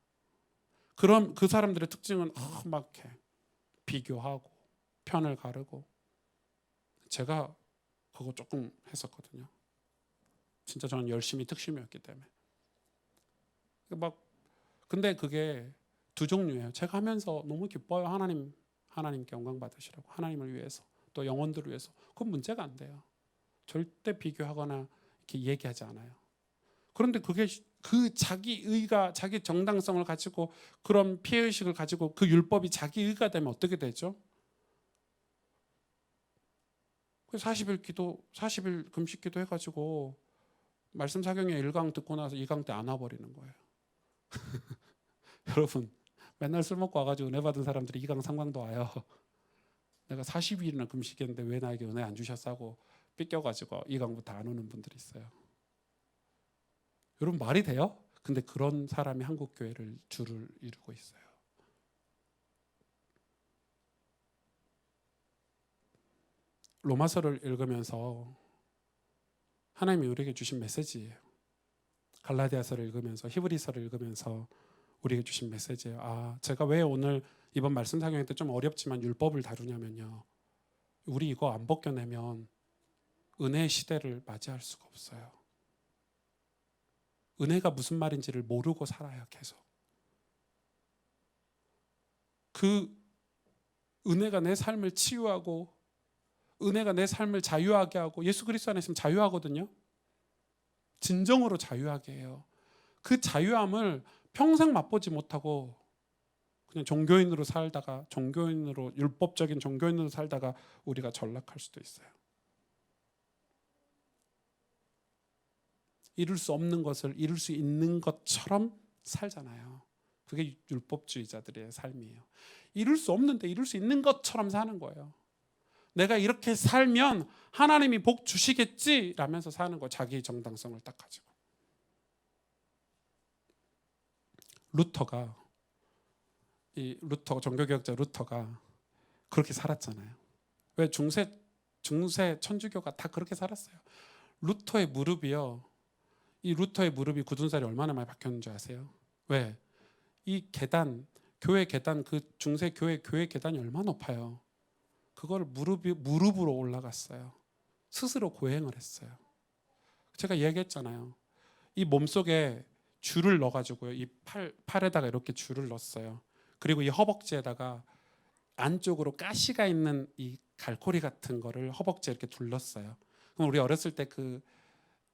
그럼 그 사람들의 특징은 막 이렇게 비교하고 편을 가르고. 제가 그거 조금 했었거든요. 진짜 저는 열심히 특심이었기 때문에. 근데 그게 두 종류예요. 제가 하면서 너무 기뻐요. 하나님께 영광 받으시라고. 하나님을 위해서 또 영혼들을 위해서. 그건 문제가 안 돼요. 절대 비교하거나 이렇게 얘기하지 않아요. 그런데 그게 그 자기 의가 자기 정당성을 가지고 그런 피해의식을 가지고 그 율법이 자기 의가 되면 어떻게 되죠? 40일 기도, 40일 금식 기도 해가지고 말씀 사경에 1강 듣고 나서 2강 때 안 와버리는 거예요. 여러분 맨날 술 먹고 와가지고 은혜 받은 사람들이 2강 3강도 와요. 내가 40일이나 금식했는데 왜 나에게 은혜 안 주셨어 하고 삐껴가지고 2강부터 안 오는 분들이 있어요. 여러분 말이 돼요? 근데 그런 사람이 한국 교회를 주를 이루고 있어요. 로마서를 읽으면서 하나님이 우리에게 주신 메시지예요. 갈라디아서를 읽으면서 히브리서를 읽으면서 우리에게 주신 메시지예요. 제가 왜 오늘 이번 말씀 상영회 때 좀 어렵지만 율법을 다루냐면요. 우리 이거 안 벗겨내면 은혜의 시대를 맞이할 수가 없어요. 은혜가 무슨 말인지를 모르고 살아요. 계속. 그 은혜가 내 삶을 치유하고 은혜가 내 삶을 자유하게 하고 예수 그리스도 안에 있으면 자유하거든요. 진정으로 자유하게 해요. 그 자유함을 평생 맛보지 못하고 그냥 종교인으로 살다가 율법적인 종교인으로 살다가 우리가 전락할 수도 있어요. 이룰 수 없는 것을 이룰 수 있는 것처럼 살잖아요. 그게 율법주의자들의 삶이에요. 이룰 수 없는데 이룰 수 있는 것처럼 사는 거예요. 내가 이렇게 살면 하나님이 복 주시겠지 라면서 사는 거. 자기의 정당성을 딱 가지고. 종교개혁자 루터가 그렇게 살았잖아요. 왜 중세 천주교가 다 그렇게 살았어요. 루터의 무릎이요. 이 루터의 무릎이 굳은 살이 얼마나 많이 박혔는지 아세요? 왜? 이 계단, 교회 계단, 그 중세 교회 계단이 얼마나 높아요. 그걸 무릎으로 올라갔어요. 스스로 고행을 했어요. 제가 얘기했잖아요. 이 몸속에 줄을 넣어가지고요. 이 팔에다가 이렇게 줄을 넣었어요. 그리고 이 허벅지에다가 안쪽으로 가시가 있는 이 갈고리 같은 거를 허벅지에 이렇게 둘렀어요. 그럼 우리 어렸을 때 그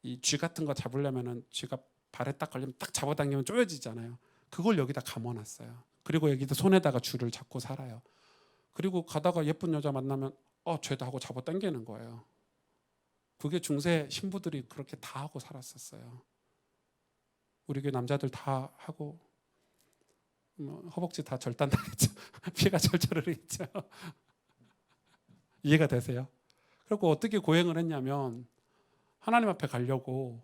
이 쥐 같은 거 잡으려면은 쥐가 발에 딱 걸리면 딱 잡아당기면 쪼여지잖아요. 그걸 여기다 감아놨어요. 그리고 여기다 손에다가 줄을 잡고 살아요. 그리고 가다가 예쁜 여자 만나면 쟤다 하고 잡아당기는 거예요. 그게 중세 신부들이 그렇게 다 하고 살았었어요. 우리 교회 남자들 다 하고 허벅지 다 절단당했죠. 피가 절절 흐르겠죠. 이해가 되세요? 그리고 어떻게 고행을 했냐면 하나님 앞에 가려고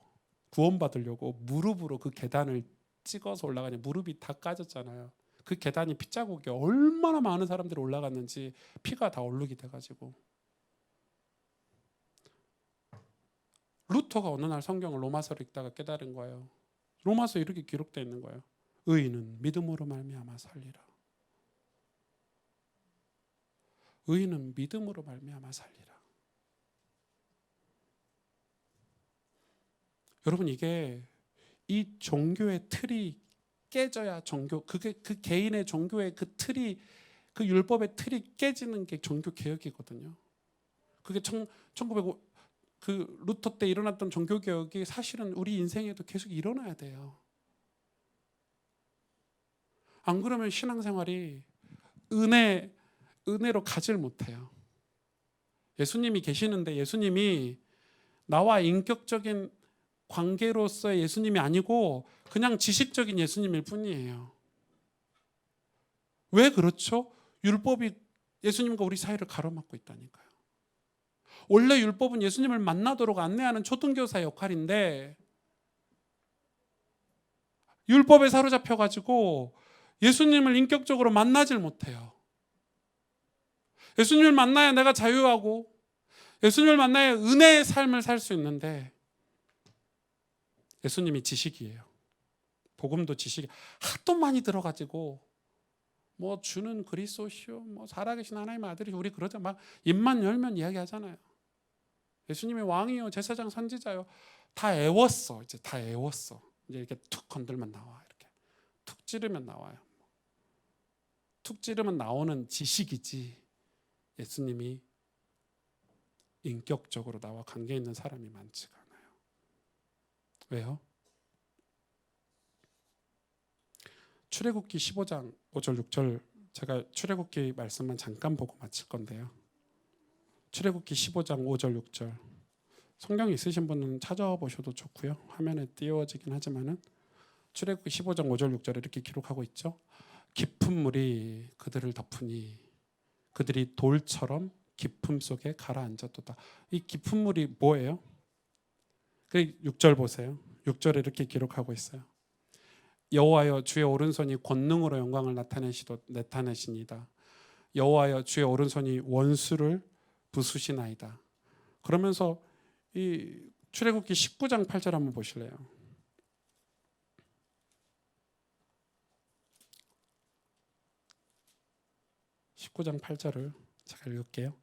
구원받으려고 무릎으로 그 계단을 찍어서 올라가니 무릎이 다 까졌잖아요. 그 계단이 핏자국이 얼마나 많은 사람들이 올라갔는지 피가 다 얼룩이 돼가지고 루터가 어느 날 성경을 로마서를 읽다가 깨달은 거예요. 로마서에 이렇게 기록되어 있는 거예요. 의인은 믿음으로 말미암아 살리라. 의인은 믿음으로 말미암아 살리라. 여러분 이게 이 종교의 틀이 깨져야 종교 그게 그 개인의 종교의 그 틀이 그 율법의 틀이 깨지는 게 종교 개혁이거든요. 그게 1905 그 루터 때 일어났던 종교 개혁이 사실은 우리 인생에도 계속 일어나야 돼요. 안 그러면 신앙생활이 은혜로 가질 못해요. 예수님이 계시는데 예수님이 나와 인격적인 관계로서의 예수님이 아니고 그냥 지식적인 예수님일 뿐이에요. 왜 그렇죠? 율법이 예수님과 우리 사이를 가로막고 있다니까요. 원래 율법은 예수님을 만나도록 안내하는 초등교사 역할인데 율법에 사로잡혀가지고 예수님을 인격적으로 만나질 못해요. 예수님을 만나야 내가 자유하고 예수님을 만나야 은혜의 삶을 살 수 있는데 예수님이 지식이에요. 복음도 지식이 하도 많이 들어가지고 뭐 주는 그리스도시요, 뭐 살아계신 하나님의 아들이 우리 그러자 막 입만 열면 이야기하잖아요. 예수님이 왕이요, 제사장, 선지자요. 다 애웠어. 이제 다 애웠어. 이제 이렇게 툭 건들면 나와. 이렇게 툭 찌르면 나와요. 툭 찌르면 나오는 지식이지. 예수님이 인격적으로 나와 관계 있는 사람이 많지가 않아요. 왜요? 출애굽기 15장 5절 6절 제가 출애굽기 말씀만 잠깐 보고 마칠 건데요. 출애굽기 15장 5절 6절 성경 있으신 분은 찾아보셔도 좋고요. 화면에 띄워지긴 하지만은 출애굽기 15장 5절 6절에 이렇게 기록하고 있죠. 깊은 물이 그들을 덮으니 그들이 돌처럼 깊음 속에 가라앉았도다. 이 깊은 물이 뭐예요? 그 6절 보세요. 6절에 이렇게 기록하고 있어요. 여호와여 주의 오른손이 권능으로 영광을 나타내시니다. 여호와여 주의 오른손이 원수를 부수시나이다. 그러면서 이 출애굽기 19장 8절 한번 보실래요? (19장 8절을) 제가 읽을게요.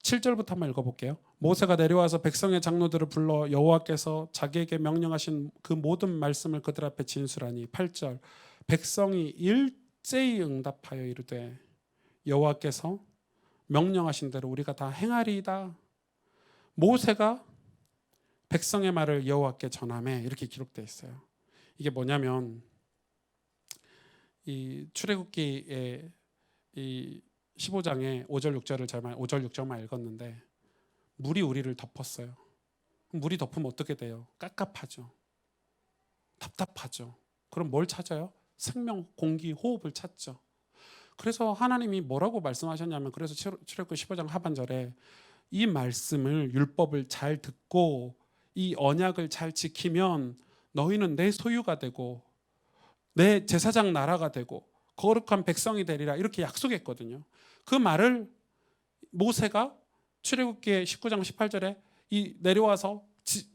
7절부터 한번 읽어볼게요. 모세가 내려와서 백성의 장로들을 불러 여호와께서 자기에게 명령하신 그 모든 말씀을 그들 앞에 진술하니 8절 백성이 일제히 응답하여 이르되 여호와께서 명령하신 대로 우리가 다 행하리이다. 모세가 백성의 말을 여호와께 전하매 이렇게 기록되어 있어요. 이게 뭐냐면 이 출애굽기의 이 15장에 5절 6절만 읽었는데 물이 우리를 덮었어요. 물이 덮으면 어떻게 돼요? 깝깝하죠. 답답하죠. 그럼 뭘 찾아요? 생명, 공기, 호흡을 찾죠. 그래서 하나님이 뭐라고 말씀하셨냐면 그래서 출애굽기 15장 하반절에 이 말씀을 율법을 잘 듣고 이 언약을 잘 지키면 너희는 내 소유가 되고 내 제사장 나라가 되고 거룩한 백성이 되리라 이렇게 약속했거든요. 그 말을 모세가 출애굽기 19장 18절에 내려와서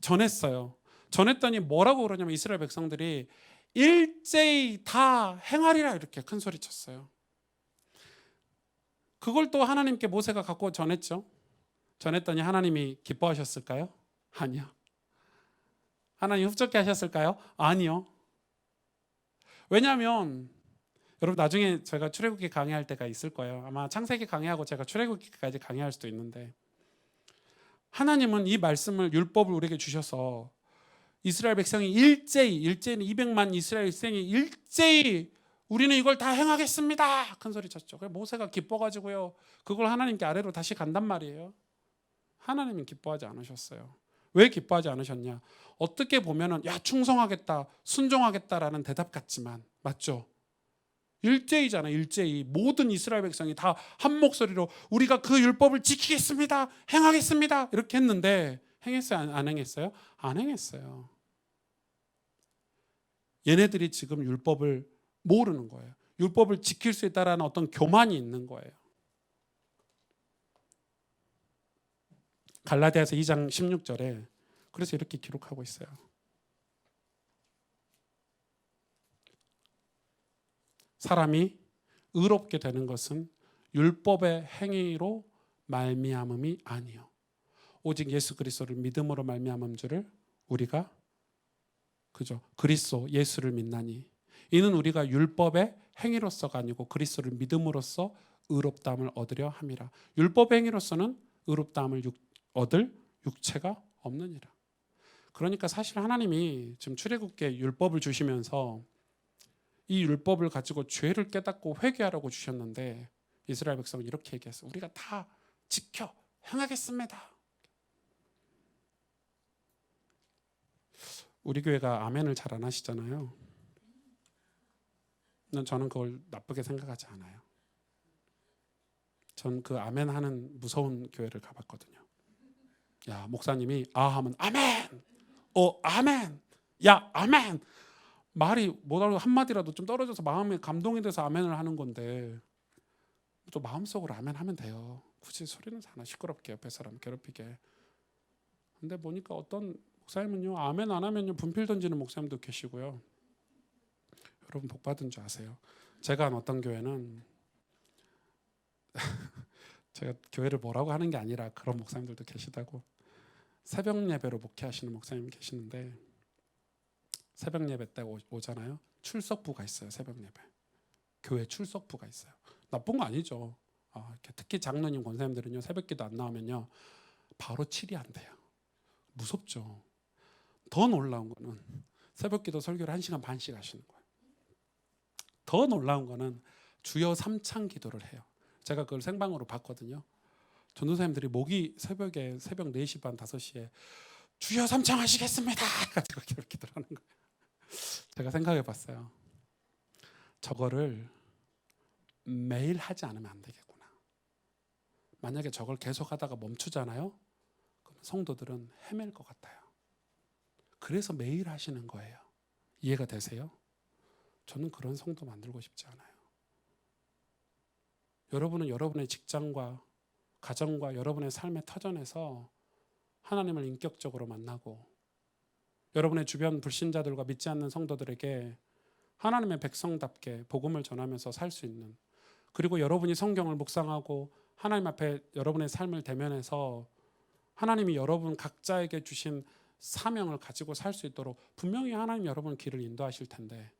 전했어요. 전했더니 뭐라고 그러냐면 이스라엘 백성들이 일제히 다 행하리라 이렇게 큰 소리 쳤어요. 그걸 또 하나님께 모세가 갖고 전했죠. 전했더니 하나님이 기뻐하셨을까요? 아니요. 하나님 흡족해 하셨을까요? 아니요. 왜냐하면 여러분 나중에 제가 출애굽기 강의할 때가 있을 거예요. 아마 창세기 강의하고 제가 출애굽기까지 강의할 수도 있는데, 하나님은 이 말씀을, 율법을 우리에게 주셔서 이스라엘 백성이 일제히 200만 이스라엘 백성이 일제히 우리는 이걸 다 행하겠습니다 큰 소리 쳤죠. 그래서 모세가 기뻐가지고요 그걸 하나님께 아래로 다시 간단 말이에요. 하나님은 기뻐하지 않으셨어요. 왜 기뻐하지 않으셨냐? 어떻게 보면은 야 충성하겠다 순종하겠다라는 대답 같지만, 맞죠? 일제히잖아. 일제히 모든 이스라엘 백성이 다 한 목소리로 우리가 그 율법을 지키겠습니다 행하겠습니다 이렇게 했는데, 행했어요 안 행했어요? 안 행했어요. 얘네들이 지금 율법을 모르는 거예요. 율법을 지킬 수 있다라는 어떤 교만이 있는 거예요. 갈라디아서 2장 16절에 그래서 이렇게 기록하고 있어요. 사람이 의롭게 되는 것은 율법의 행위로 말미암음이 아니요 오직 예수 그리스도를 믿음으로 말미암은 줄을 우리가 그죠? 그리스도 예수를 믿나니 이는 우리가 율법의 행위로서가 아니고 그리스도를 믿음으로써 의롭다함을 얻으려 함이라. 율법의 행위로서는 의롭다함을 얻을 육체가 없느니라. 그러니까 사실 하나님이 지금 출애굽기에 율법을 주시면서 이 율법을 가지고 죄를 깨닫고 회개하라고 주셨는데, 이스라엘 백성은 이렇게 얘기했어요. 우리가 다 지켜 행하겠습니다. 우리 교회가 아멘을 잘 안 하시잖아요. 저는 그걸 나쁘게 생각하지 않아요. 전 그 아멘 하는 무서운 교회를 가봤거든요. 야 목사님이 아 하면 아멘, 아멘, 야 아멘, 말이 뭐라도 한마디라도 좀 떨어져서 마음에 감동이 돼서 아멘을 하는 건데 또 마음속으로 아멘 하면 돼요. 굳이 소리는 하나 시끄럽게 옆에 사람 괴롭히게. 근데 보니까 어떤 목사님은요 아멘 안 하면요 분필 던지는 목사님도 계시고요. 여러분 복 받은 줄 아세요? 제가 한 어떤 교회는 제가 교회를 뭐라고 하는 게 아니라 그런 목사님들도 계시다고, 새벽 예배로 목회하시는 목사님 계시는데 새벽 예배 때 오잖아요. 출석부가 있어요. 새벽 예배 교회 출석부가 있어요. 나쁜 거 아니죠. 특히 장로님 권사님들은요 새벽기도 안 나오면요 바로 칠이 안 돼요. 무섭죠. 더 놀라운 거는 새벽기도 설교를 1시간 반씩 하시는 거예요. 더 놀라운 거는 주여 삼창 기도를 해요. 제가 그걸 생방으로 봤거든요. 전도사님들이 새벽에 새벽 4시 반 5시에 주여 삼창 하시겠습니다 가지고 그렇게 기도를 하는 거예요. 제가 생각해 봤어요. 저거를 매일 하지 않으면 안 되겠구나. 만약에 저걸 계속 하다가 멈추잖아요. 그럼 성도들은 헤맬 것 같아요. 그래서 매일 하시는 거예요. 이해가 되세요? 저는 그런 성도 만들고 싶지 않아요. 여러분은 여러분의 직장과 가정과 여러분의 삶의 터전에서 하나님을 인격적으로 만나고, 여러분의 주변 불신자들과 믿지 않는 성도들에게 하나님의 백성답게 복음을 전하면서 살 수 있는, 그리고 여러분이 성경을 묵상하고 하나님 앞에 여러분의 삶을 대면해서 하나님이 여러분 각자에게 주신 사명을 가지고 살 수 있도록 분명히 하나님 여러분 길을 인도하실 텐데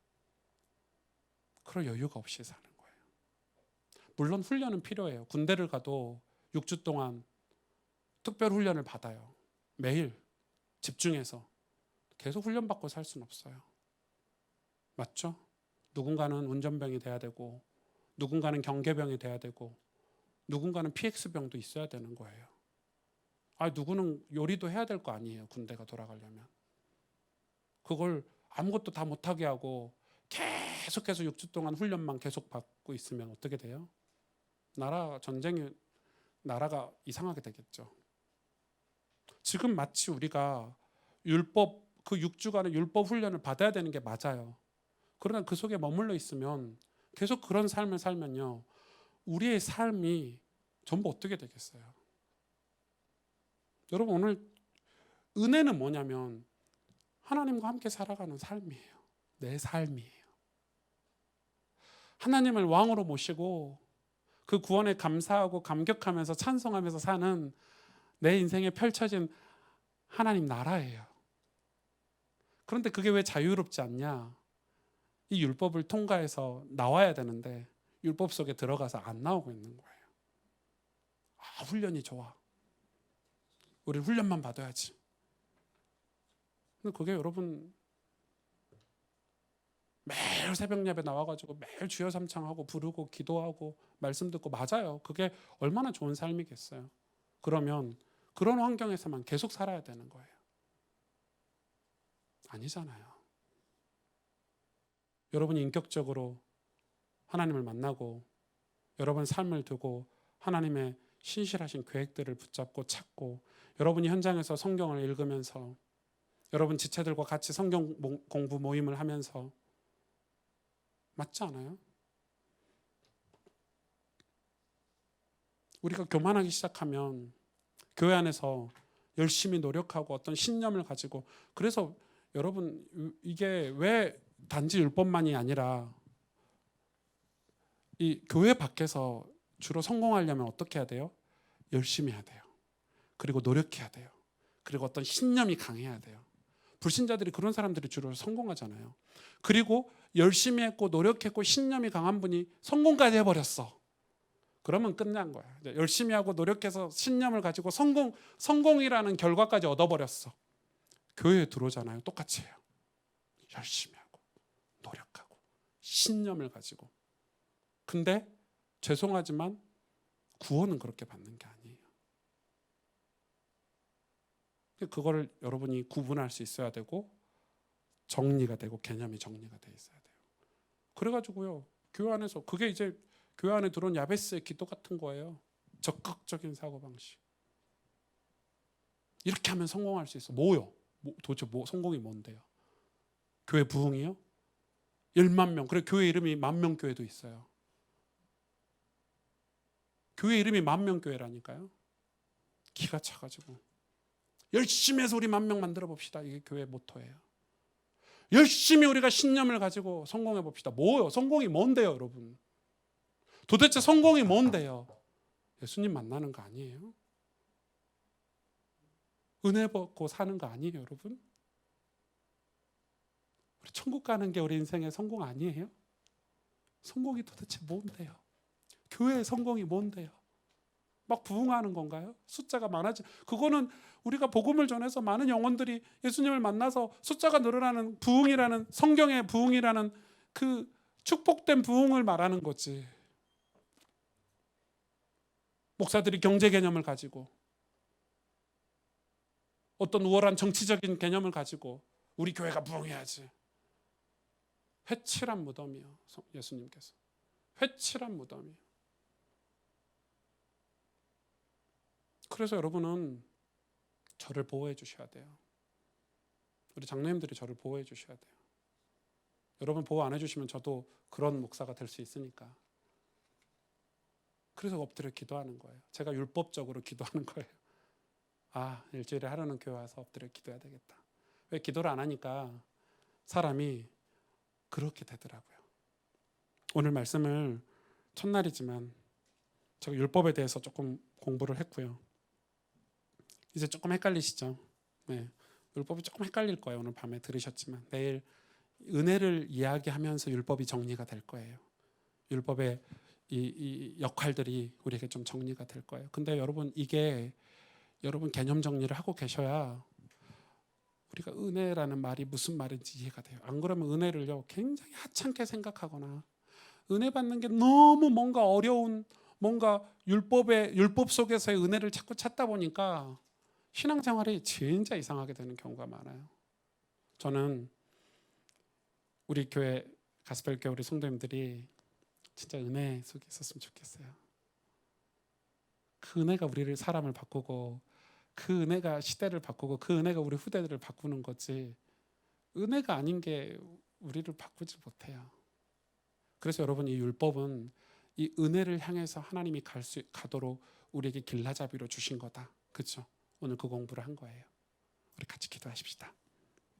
그럴 여유가 없이 사는 거예요. 물론 훈련은 필요해요. 군대를 가도 6주 동안 특별 훈련을 받아요. 매일 집중해서 계속 훈련받고 살 수는 없어요. 맞죠? 누군가는 운전병이 돼야 되고, 누군가는 경계병이 돼야 되고, 누군가는 PX병도 있어야 되는 거예요. 누구는 요리도 해야 될 거 아니에요. 군대가 돌아가려면. 그걸 아무것도 다 못하게 하고 계속해서 6주 동안 훈련만 계속 받고 있으면 어떻게 돼요? 나라가 이상하게 되겠죠. 지금 마치 우리가 그 6주간의 율법 훈련을 받아야 되는 게 맞아요. 그러나 그 속에 머물러 있으면, 계속 그런 삶을 살면요 우리의 삶이 전부 어떻게 되겠어요? 여러분 오늘 은혜는 뭐냐면 하나님과 함께 살아가는 삶이에요. 내 삶이에요. 하나님을 왕으로 모시고 그 구원에 감사하고 감격하면서 찬송하면서 사는 내 인생에 펼쳐진 하나님 나라예요. 그런데 그게 왜 자유롭지 않냐? 이 율법을 통과해서 나와야 되는데 율법 속에 들어가서 안 나오고 있는 거예요. 아, 훈련이 좋아. 우리 훈련만 받아야지. 근데 그게 여러분 매일 새벽 예배 나와가지고 매일 주여 삼창하고 부르고 기도하고 말씀 듣고 맞아요. 그게 얼마나 좋은 삶이겠어요. 그러면 그런 환경에서만 계속 살아야 되는 거예요. 아니잖아요. 여러분이 인격적으로 하나님을 만나고 여러분 삶을 두고 하나님의 신실하신 계획들을 붙잡고 찾고 여러분이 현장에서 성경을 읽으면서 여러분 지체들과 같이 성경 공부 모임을 하면서 맞지 않아요? 우리가 교만하기 시작하면 교회 안에서 열심히 노력하고 어떤 신념을 가지고 그래서 여러분 이게 왜 단지 율법만이 아니라 이 교회 밖에서 주로 성공하려면 어떻게 해야 돼요? 열심히 해야 돼요. 그리고 노력해야 돼요. 그리고 어떤 신념이 강해야 돼요. 불신자들이 그런 사람들이 주로 성공하잖아요. 그리고 열심히 했고 노력했고 신념이 강한 분이 성공까지 해버렸어. 그러면 끝난 거야. 열심히 하고 노력해서 신념을 가지고 성공이라는 결과까지 얻어버렸어. 교회에 들어오잖아요. 똑같이 해요. 열심히 하고 노력하고 신념을 가지고. 근데 죄송하지만 구원은 그렇게 받는 게 아니에요. 그거를 여러분이 구분할 수 있어야 되고 정리가 되고 개념이 정리가 돼 있어야 돼요. 그래가지고요 교회 안에서 그게 이제 교회 안에 들어온 야베스의 기도 같은 거예요. 적극적인 사고방식. 이렇게 하면 성공할 수 있어. 뭐요? 도대체 성공이 뭔데요? 교회 부흥이요? 1만 명. 그래 교회 이름이 만명교회도 있어요. 교회 이름이 만명교회라니까요. 기가 차가지고 열심히 해서 우리 10,000명 만들어 봅시다. 이게 교회 모토예요. 열심히 우리가 신념을 가지고 성공해 봅시다. 뭐요? 성공이 뭔데요, 여러분? 도대체 성공이 뭔데요? 예수님 만나는 거 아니에요? 은혜 받고 사는 거 아니에요, 여러분? 우리 천국 가는 게 우리 인생의 성공 아니에요? 성공이 도대체 뭔데요? 교회의 성공이 뭔데요? 막 부흥하는 건가요? 숫자가 많아지. 그거는 우리가 복음을 전해서 많은 영혼들이 예수님을 만나서 숫자가 늘어나는 부흥이라는 성경의 부흥이라는 그 축복된 부흥을 말하는 거지. 목사들이 경제 개념을 가지고 어떤 우월한 정치적인 개념을 가지고 우리 교회가 부흥해야지. 회칠한 무덤이요. 예수님께서. 회칠한 무덤이요. 그래서 여러분은 저를 보호해 주셔야 돼요. 우리 장로님들이 저를 보호해 주셔야 돼요. 여러분 보호 안 해주시면 저도 그런 목사가 될 수 있으니까. 그래서 엎드려 기도하는 거예요. 제가 율법적으로 기도하는 거예요. 아, 일주일에 하루는 교회 와서 엎드려 기도해야 되겠다. 왜 기도를 안 하니까 사람이 그렇게 되더라고요. 오늘 말씀을 첫날이지만 제가 율법에 대해서 조금 공부를 했고요. 이제 조금 헷갈리시죠? 네, 율법이 조금 헷갈릴 거예요. 오늘 밤에 들으셨지만 내일 은혜를 이야기하면서 율법이 정리가 될 거예요. 율법의 이 역할들이 우리에게 좀 정리가 될 거예요. 근데 여러분 이게 여러분 개념 정리를 하고 계셔야 우리가 은혜라는 말이 무슨 말인지 이해가 돼요. 안 그러면 은혜를요 굉장히 하찮게 생각하거나 은혜 받는 게 너무 뭔가 어려운 뭔가 율법 속에서의 은혜를 자꾸 찾다 보니까 신앙생활이 진짜 이상하게 되는 경우가 많아요. 저는 우리 교회 가스펠교회 우리 성도님들이 진짜 은혜 속에 있었으면 좋겠어요. 그 은혜가 우리를 사람을 바꾸고 그 은혜가 시대를 바꾸고 그 은혜가 우리 후대들을 바꾸는 거지 은혜가 아닌 게 우리를 바꾸지 못해요. 그래서 여러분 이 율법은 이 은혜를 향해서 하나님이 가도록 우리에게 길라잡이로 주신 거다. 그렇죠? 오늘 그 공부를 한 거예요. 우리 같이 기도하십시다.